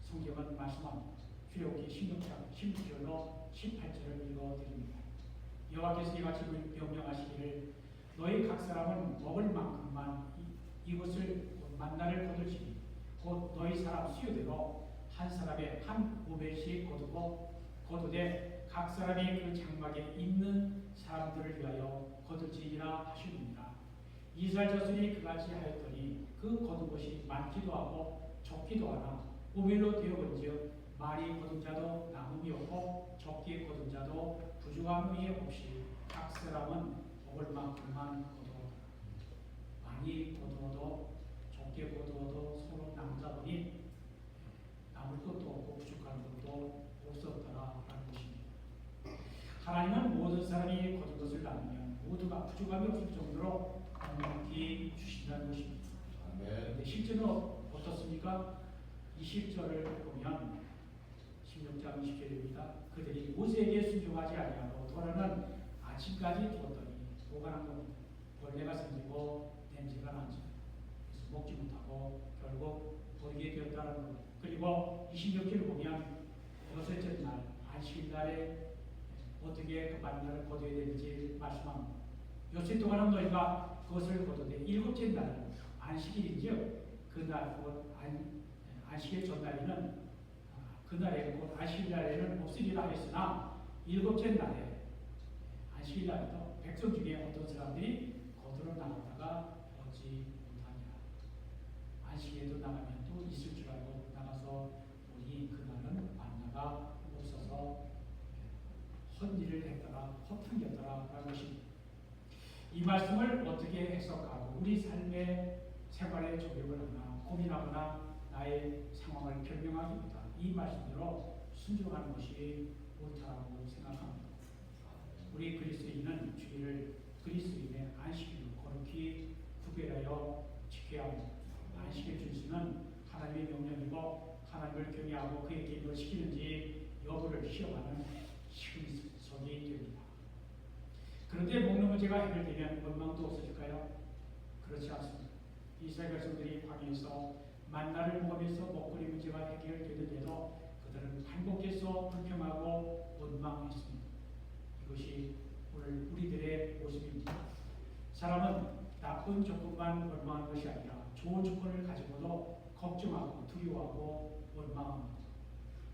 성경은 말씀합니다. 출애굽기 16장 16절로 18절을 읽어드립니다. 여호와께서 이같이 명령하시기를 너희 각 사람은 먹을 만큼만 이것을 만나를 거둘지니 곧 너희 사람 수요대로 한 사람의 한 오멜씩 거두되 각 사람이 그 장막에 있는 사람들을 위하여 거둘지니라 하시느니라. 이스라엘 자손이 그같이 하였더니 그 거둔 것이 많기도 하고 적기도 하나 오멜로 되어본즉 많이 거둔 자도 남음이 없고 적게 거둔 자도 부족함이 없이 각 사람은 먹을 만큼만 거두었다. 많이 거두어도 적게 거두어도 서로 남다 보니 남을 것도 없고 부족한 것도 없었더라라는 것입니다. 하나님은 모든 사람이 거둔 것을 나누면 모두가 부족함이 없을 정도로 넉넉히 주신다는 것입니다. 그런데 실제로 어떻습니까? 20절을 보면 16장 20절입니다. 그들이 모세에게 순종하지 아니하고 도라는 아침까지 두었더니 보관한 겁니다. 벌레가 생기고 냄새가 나지. 그래서 먹지 못하고 결국 버리게 되었다는 겁니다. 그리고 26절을 보면 여섯째 날 안식일날에 어떻게 그 만나를 거둬야 되는지 말씀합니다. 요새 동안은 너희가 그것을 거두되 일곱째 날은 안식일인즉 그날 곧 안식일 전날에는 그날에 곧 안식일 날에는 없으리라 했으나 일곱째 날에 안식일 날에도 백성 중에 어떤 사람들이 거두러 나갔다가 얻지 못하니라. 안식일에도 나가면 또 있을 줄 알고 나가서 보니 그날은 만나가 없어서 헛일을 했더라 허탕이었더라라는 것입니다. 이 말씀을 어떻게 해석하고 우리 삶의 생활에 적용을 하나 고민하거나 나의 상황을 변명하기보다 이 말씀대로 순종하는 것이 옳다고 생각합니다. 우리 그리스도인은 주일을 그리스도인의 안식일로 거룩히 구별하여 지켜야 합니다. 안식일 준수는 하나님의 명령이고 하나님을 경외하고 그에게 뭘 시키는지 여부를 시험하는 시금석이 됩니다. 그런데 먹는 문제가 해결되면 원망도 없어질까요? 그렇지 않습니다. 이스라엘 백성들이 광야에서 만나를 먹으면서 먹거리 문제가 해결되는데도 그들은 반복해서 불평하고 원망했습니다. 이것이 오늘 우리들의 모습입니다. 사람은 나쁜 조건만 원망하는 것이 아니라 좋은 조건을 가지고도 걱정하고 두려워하고 원망합니다.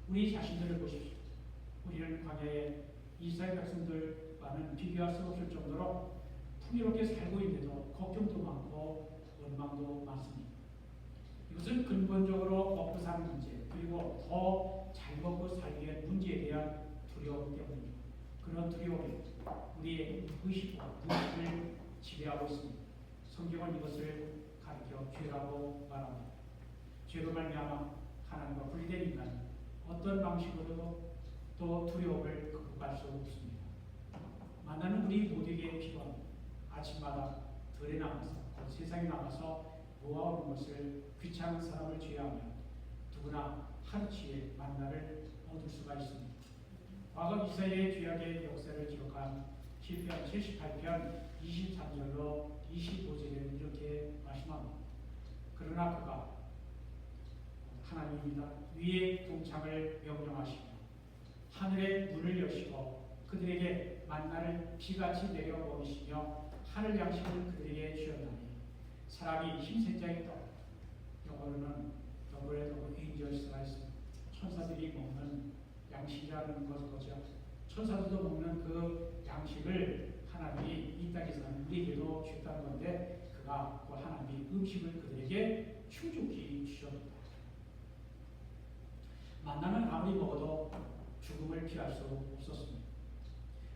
우리 자신들을 보십시오. 우리는 광야에 이스라엘 백성들과는 비교할 수 없을 정도로 풍요롭게 살고 있는데도 걱정도 많고 원망도 많습니다. 이것은 근본적으로 먹고 사는 문제 그리고 더 잘 먹고 살기 위한 문제에 대한 두려움 때문입니다. 그런 두려움이 우리의 의식과 무식을 지배하고 있습니다. 성경은 이것을 가르쳐 죄라고 말합니다. 죄로 말미암아 하나님과 분리된 인간은 어떤 방식으로도 또 두려움을 극복할 수 없습니다. 만나는 우리 모두에게 필요합니다. 아침마다 들에 나가서 세상에 나가서 모아오는 것을 귀찮은 사람을 제외하면 누구나 하루치에 만나를 얻을 수가 있습니다. 과거 이스라엘의 죄악의 역사를 기록한 시편 78편 23절로 25절에는 이렇게 말씀합니다. 그러나 그가 하나님입니다. 위의 궁창을 명령하시며 하늘의 문을 여시고 그들에게 만나를 비같이 내려 먹이시며 하늘 양식을 그들에게 주었나니 사람이 힘센 자의 떡 영어로는 더블 에인절스가 있습니다. 천사들이 먹는 양식이라는 거죠. 천사들도 먹는 그 양식을 하나님이 이 땅에 사는 우리에게도 주었다는 건데 그가 그 하나님이 음식을 그들에게 충족히 주셨다. 만나는 아무리 먹어도 죽음을 피할 수 없었습니다.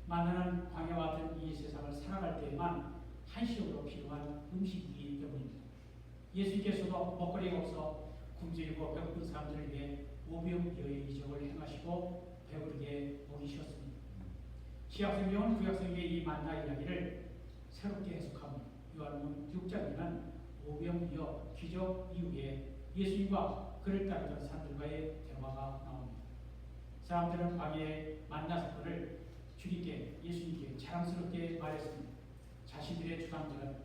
만나는 광야와 같은 이 세상을 살아갈 때에만 한시적으로 필요한 음식이기 때문입니다. 예수님께서도 먹거리가 없어 굶주리고 배고픈 사람들을 위해 오병이어의 이적을 행하시고 배부르게 먹이셨습니다. 신약성경은 구약성경의 이 만나 이야기를 새롭게 해석합니다. 요한복음 6장에는 오병이어 기적 이후에 예수님과 그를 따르던 사람들과의 대화가 나옵니다. 사람들은 광야의 만나 사건을 주님께 예수님께 자랑스럽게 말했습니다. 자신들의 주관들은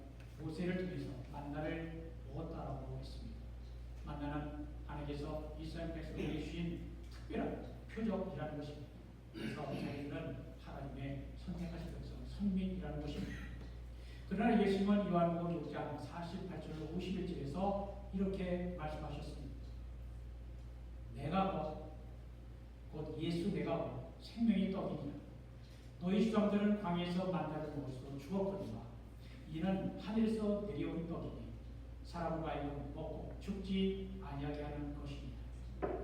모세를 통해서 만나를 먹었다라고 했습니다. 만나는 하나님께서 이스라엘 백성에게 주신 특별한 표적이라는 것입니다. 그래서 자기들은 하나님의 선택하신 백성, 선민이라는 것입니다. 그러나 예수님은 요한복음 6장 48절 51절에서 이렇게 말씀하셨습니다. 내가 곧 예수 내가 생명의 떡이니라. 너희 주장들은 광야에서 만나를 먹어서 죽었거니와 이는 하늘에서 내려온 떡이니 사람과 하여금 먹고 죽지 아니하게 하는 것입니다.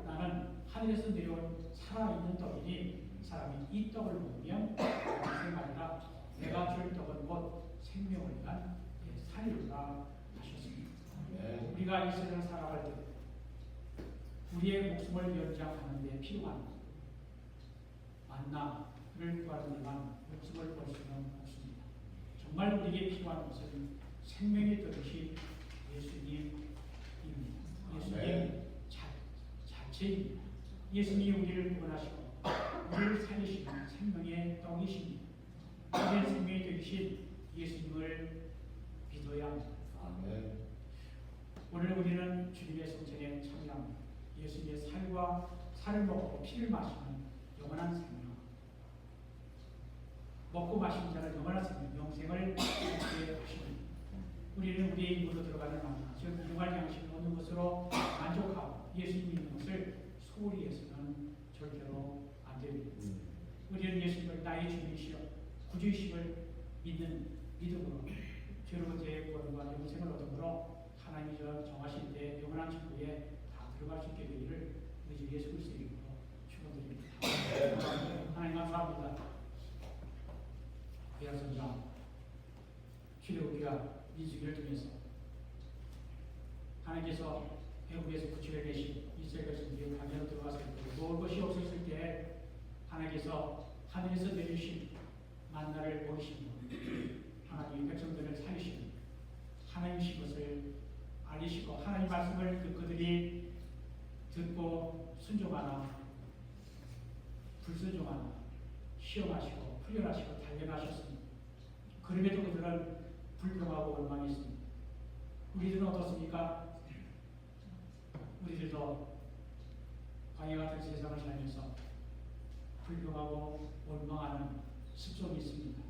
나는 하늘에서 내려온 살아있는 떡이니 사람이 이 떡을 먹으면 생각하리라. 내가 줄 떡은 곧 생명을 위한 살이라 하셨습니다. 우리가 이 세상을 살아갈 때 우리의 목숨을 연장하는 데 필요한 만나를 구하는 데만 목숨을 걸 수는 없습니다. 정말 우리에게 필요한 것은 생명의 떡이신 예수님입니다. 예수님 자체입니다. 예수님이 우리를 구원하시고 우리를 살리시는 생명의 떡이십니다. 우리의 생명이 되신 예수님을 믿어야 합니다. 아멘. 오늘 우리는 주님의 성찬에 참여합니다. 예수님의 살과 살을 먹고 피를 마시는 영원한 생명, 먹고 마시는 자는 영원한 생명, 영생을 얻게 하십니다. 우리는 우리의 입으로 들어가는 만나, 즉 일용할 양식을 얻는 것으로 만족하고 예수님 믿는 것을 소홀히 해서는 절대로 안 됩니다. 우리는 예수님을 나의 주님이시여 구주이심을 믿는 믿음으로 죄로부터의 구원과 영생을 얻음으로 하나님이 정하실 때 영원한 천국에 다 들어갈 수 있게 되기를 우리 주 예수 그리스도의 이름으로 축원드립니다. 하나님 감사합니다. 귀한 선장 출애굽기가 민수기를 통해서 하나님께서 애굽에서 구출해 내신 이스라엘 백성들이 광야로 들어갔을 때 먹을 것이 없었을 때 하나님께서 하늘에서 내주신 만나를 먹이시고 하나님 백성들을 살리시고 하나님이신 것을 알리시고 하나님 말씀을 그들이 듣고 순종하나 불순종하나 시험하시고 훈련하시고 단련하셨습니다. 그럼에도 그들은 불평하고 원망했습니다. 우리들은 어떻습니까? 우리들도 광야 같은 세상을 살면서 불평하고 원망하는 습성이 있습니다.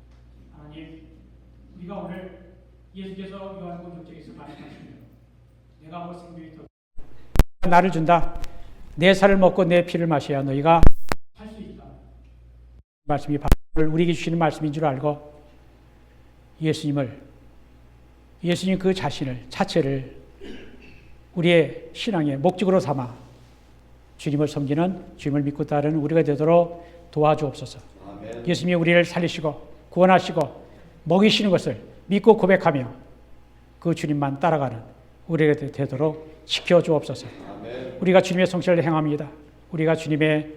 하나님, 우리가 오늘 예수께서 요한복음 6장에서 말씀하신 대로 내가 곧 생명이 더 나를 준다. 내 살을 먹고 내 피를 마셔야 너희가 할 수 있다. 말씀이 바로 우리에게 주시는 말씀인 줄 알고 예수님 그 자체를 우리의 신앙의 목적으로 삼아 주님을 섬기는, 주님을 믿고 따르는 우리가 되도록 도와주옵소서. 아멘. 예수님이 우리를 살리시고 구원하시고 먹이시는 것을 믿고 고백하며 그 주님만 따라가는 우리가 되도록 지켜주옵소서. 아멘. 우리가 주님의 성실을 행합니다. 우리가 주님의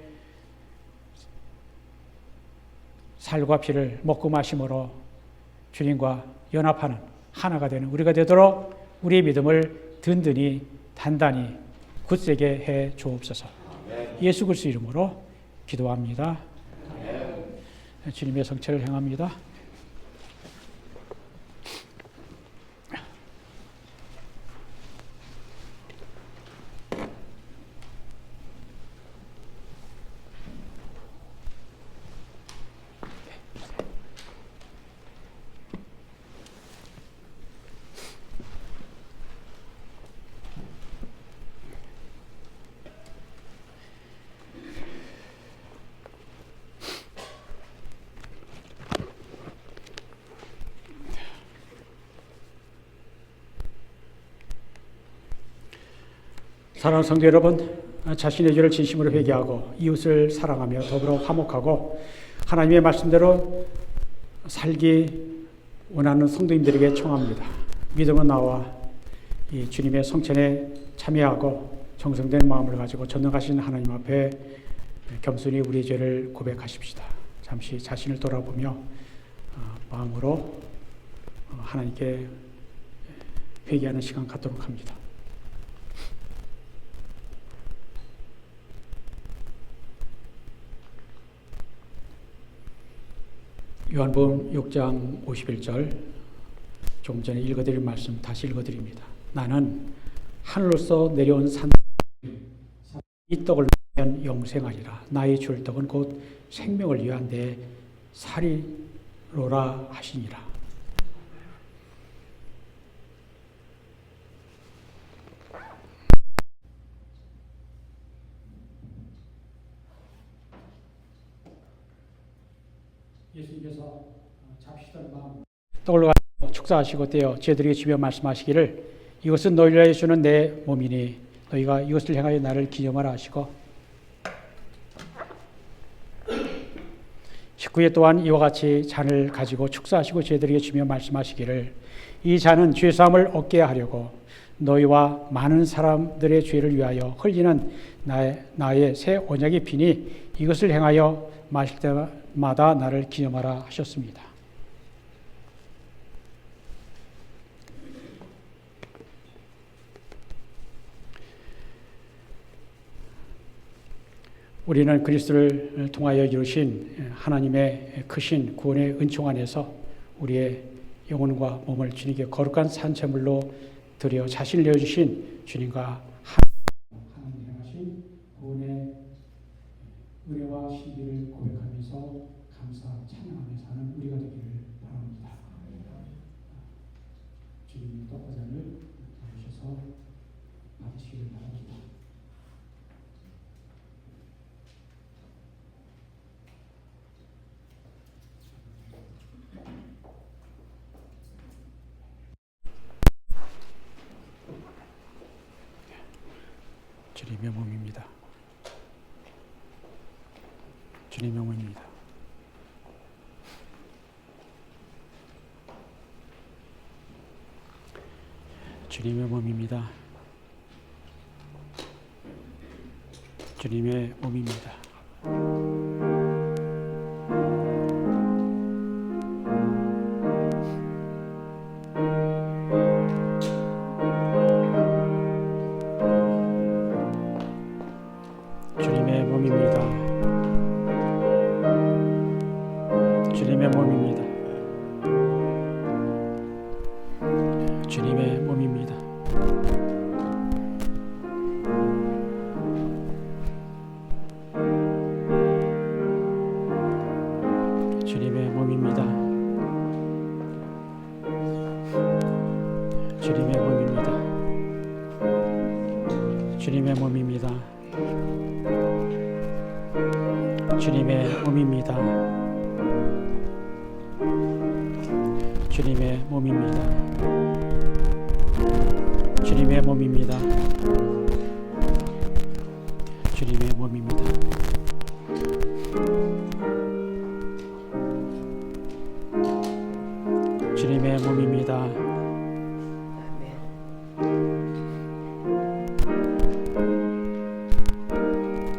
살과 피를 먹고 마심으로 주님과 연합하는 하나가 되는 우리가 되도록 우리의 믿음을 든든히 단단히 굳세게 해 주옵소서. 예수 그리스도 이름으로 기도합니다. 주님의 성체를 행합니다. 사랑하는 성도 여러분, 자신의 죄를 진심으로 회개하고 이웃을 사랑하며 더불어 화목하고 하나님의 말씀대로 살기 원하는 성도님들에게 청합니다. 믿음으로 나와 이 주님의 성찬에 참여하고 정성된 마음을 가지고 전능하신 하나님 앞에 겸손히 우리의 죄를 고백하십시다. 잠시 자신을 돌아보며 마음으로 하나님께 회개하는 시간 갖도록 합니다. 요한복음 6장 51절 조금 전에 읽어드린 말씀 다시 읽어드립니다. 나는 하늘로서 내려온 산 이 떡을 먹으면 영생하리라. 나의 줄 떡은 곧 생명을 위한 내 살이로라 하시니라. 예수님께서 잡시던 마음 떡을 가지고 축사하시고 떼어 제들에게 주며 말씀하시기를 이것은 너희를 위하여 주는 내 몸이니 너희가 이것을 행하여 나를 기념하라 하시고 19회 또한 이와 같이 잔을 가지고 축사하시고 제들에게 주며 말씀하시기를 이 잔은 죄사함을 얻게 하려고 너희와 많은 사람들의 죄를 위하여 흘리는 나의 새 언약의 피니 이것을 행하여 마실 때마다 나를 기념하라 하셨습니다. 우리는 그리스도를 통하여 이루신 하나님의 크신 구원의 은총 안에서 우리의 영혼과 몸을 주님께 거룩한 산제물로 드려 자신을 내어주신 주님과 하나님 행하신 구원의 은혜와 신비를 고백하면서 감사 찬양하며 사는 우리가 되기를 바랍니다. 주님 주님의 몸입니다. 주님의 몸입니다. 주님의 몸입니다. 주님의 몸입니다. 주님의 몸입니다. 주님의 몸입니다. 주님의 몸입니다. 주님의 몸입니다. 주님의 몸입니다. 주님의 몸입니다. 주님의 몸입니다. 주님의 몸입니다. 주님의 몸입니다. 주님의 몸입니다.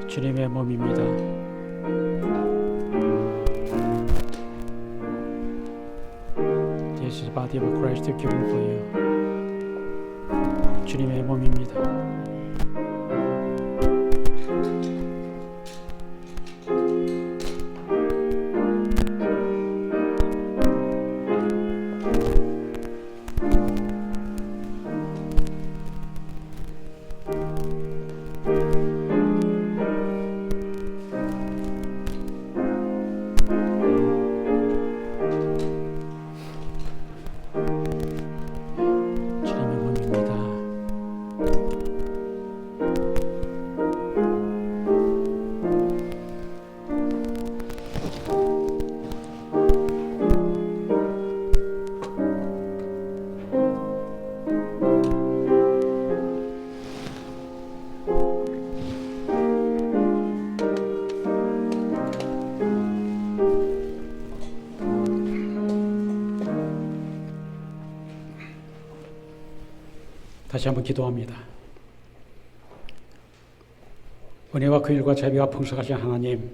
주님의 몸입니다. This is the body of Christ given for you. 주님의 몸입니다. 주님의 몸입니다. 다시 한번 기도합니다. 은혜와 긍휼과 자비가 풍성하신 하나님,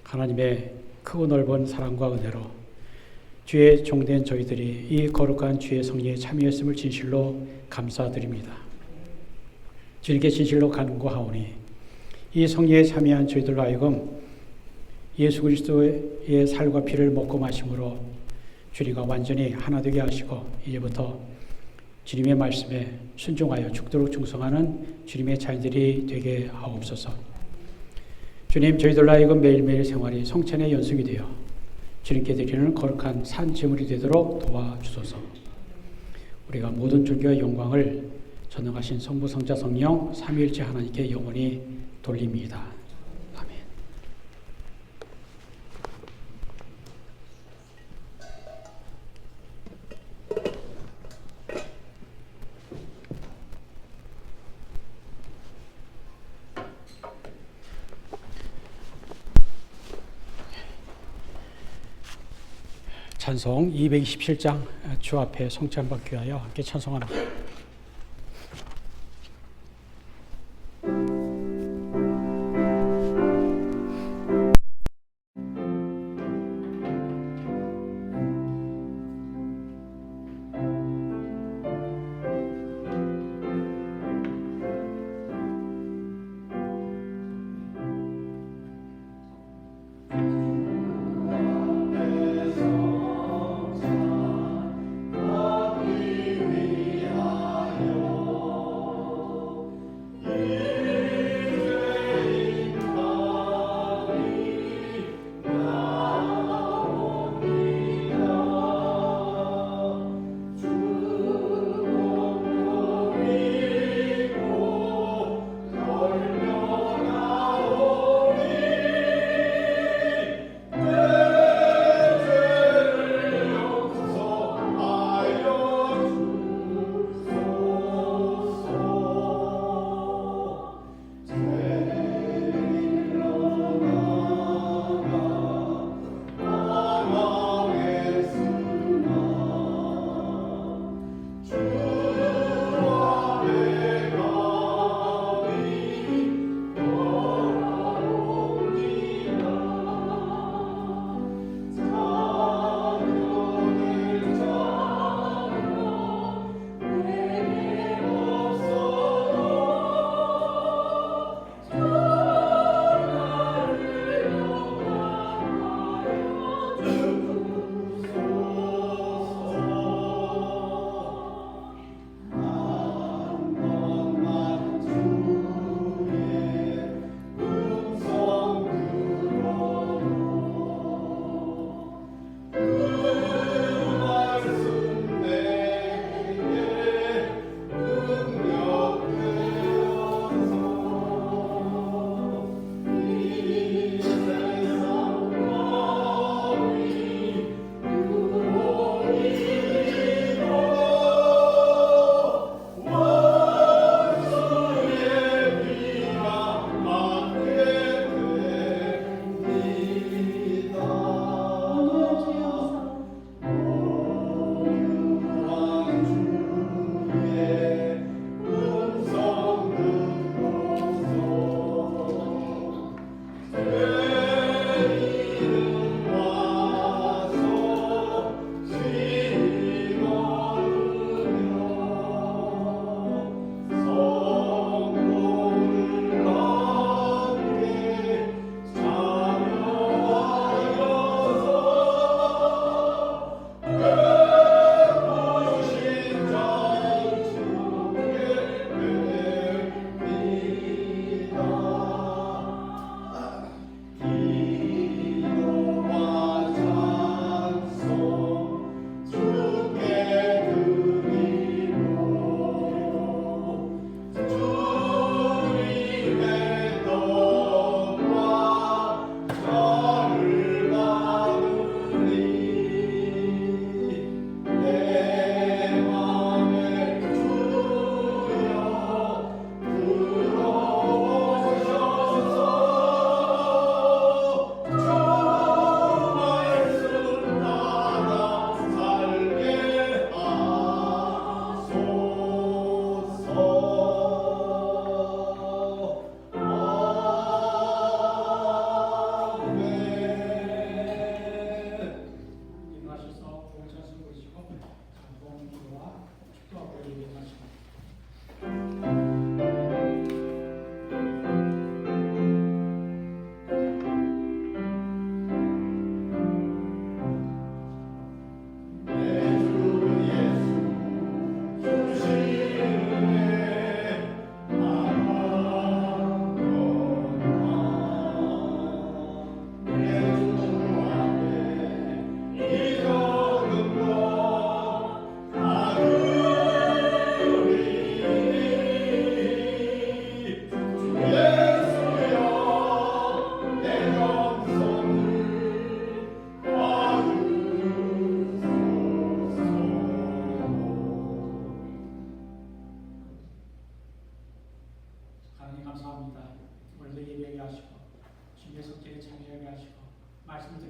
하나님의 크고 넓은 사랑과 은혜로 주의 종된 저희들이 이 거룩한 주의 성리에 참여했음을 진실로 감사드립니다. 주님께 진실로 간구하오니 이 성리에 참여한 저희들로 하여금 예수 그리스도의 살과 피를 먹고 마심으로 주님과 완전히 하나 되게 하시고 이제부터 주님의 말씀에 순종하여 죽도록 충성하는 주님의 자녀들이 되게 하옵소서. 주님, 저희들로 하여금 매일매일 생활이 성찬의 연속이 되어 주님께 드리는 거룩한 산 제물이 되도록 도와주소서. 우리가 모든 존귀와 영광을 전능하신 성부, 성자, 성령 삼위일체 하나님께 영원히 돌립니다. 아멘. 찬송 227장 주 앞에 성찬받기 위하여 함께 찬송합니다. 주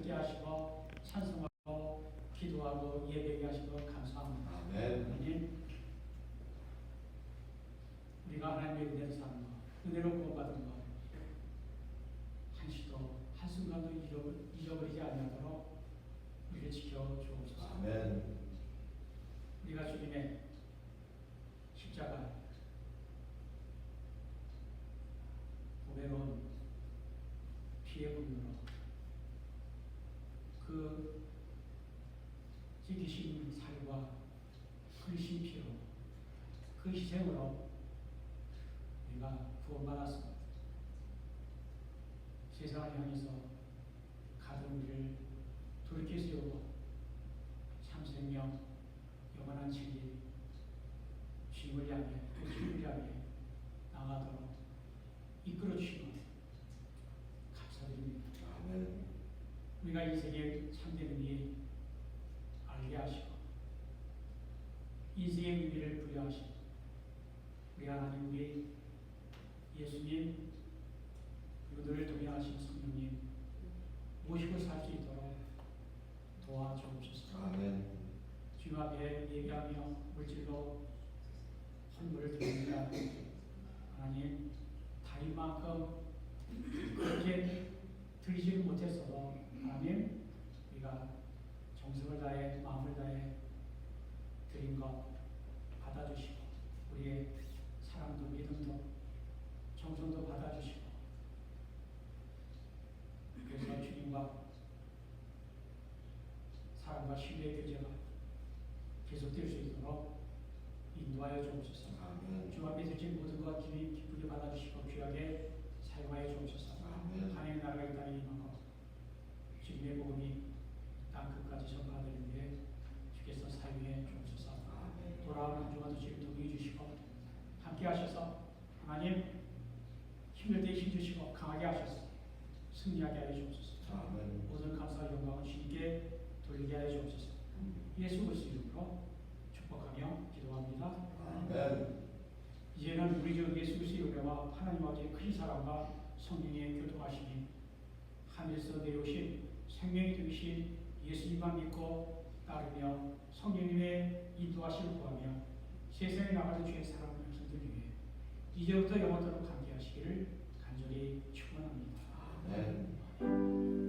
듣게 하시고 찬송하고 기도하고 예배하게 하시고 감사합니다. 아멘. 하나님, 우리가 하나님의 은혜로 사는 것, 은혜로 구원받은 것, 한시도 한순간도 잊어버리지 아니하도록 우리를 지켜주옵소서. 아멘. 우리가 주님의 십자가 보배로운 피의 분으로 그 찢기신 살과 흘리신 피로 그 희생으로 우리가 구원받았습니다. 세상을 향해서 가득 우리를 돌이켜 세우고 참생명 영원한 진리 주님을 향해 또 주님을 향해 나가도록 이끌어 주시고 감사드립니다. 아멘. 우리가 인생의 참된 의미 알게 하시고 인생의 의미를 부여하시고 우리 하나님 우리 예수님 그리고 늘 동행하신 성령님 모시고 살 수 있도록 도와주옵소서. 아멘. 주님 앞에 예배하며 물질로 헌물을 드립니다. 하나님 다인만큼 그렇게 드리지는 못했어도 하나님 우리가 정성을 다해 마음을 다해 드린 것 받아주시고 우리의 사랑도 믿음도 정성도 받아주시고 그래서 주님과 사랑과 신뢰의 교제가 계속될 수 있도록 인도하여 주옵소서. 아멘. 주 앞에 드린 모든 것 기쁘게 받아주시고 귀하게 사용하여 주옵소서. 아멘. 하나님의 나라가 이 땅에 임하고 주님의 복음이 땅 끝까지 전파되는 데 주께서 사용해 주옵소서. 아멘. 돌아오는 한 주간도 주님 동의해 주시고 함께 하셔서 하나님 힘들 때 힘 주시고 강하게 하셔서 승리하게 하여 주옵소서. 아멘. 모든 감사와 영광을 주님께 돌리게 하여 주옵소서. 예수 그리스도 이름으로 축복하며 기도합니다. 아멘. 이제는 우리 주 예수 그리스도의 은혜와 하나님 아버지의 큰 사랑과 성령의 교통하심이 하늘에서 내려오신 생명이 되신 예수님만 믿고 따르며 성령님의 인도하심을 구하며 세상에 나가는 주의 사랑하는 백성들 위해 이제부터 영원토록 함께 하시기를 간절히 축원합니다. 아멘.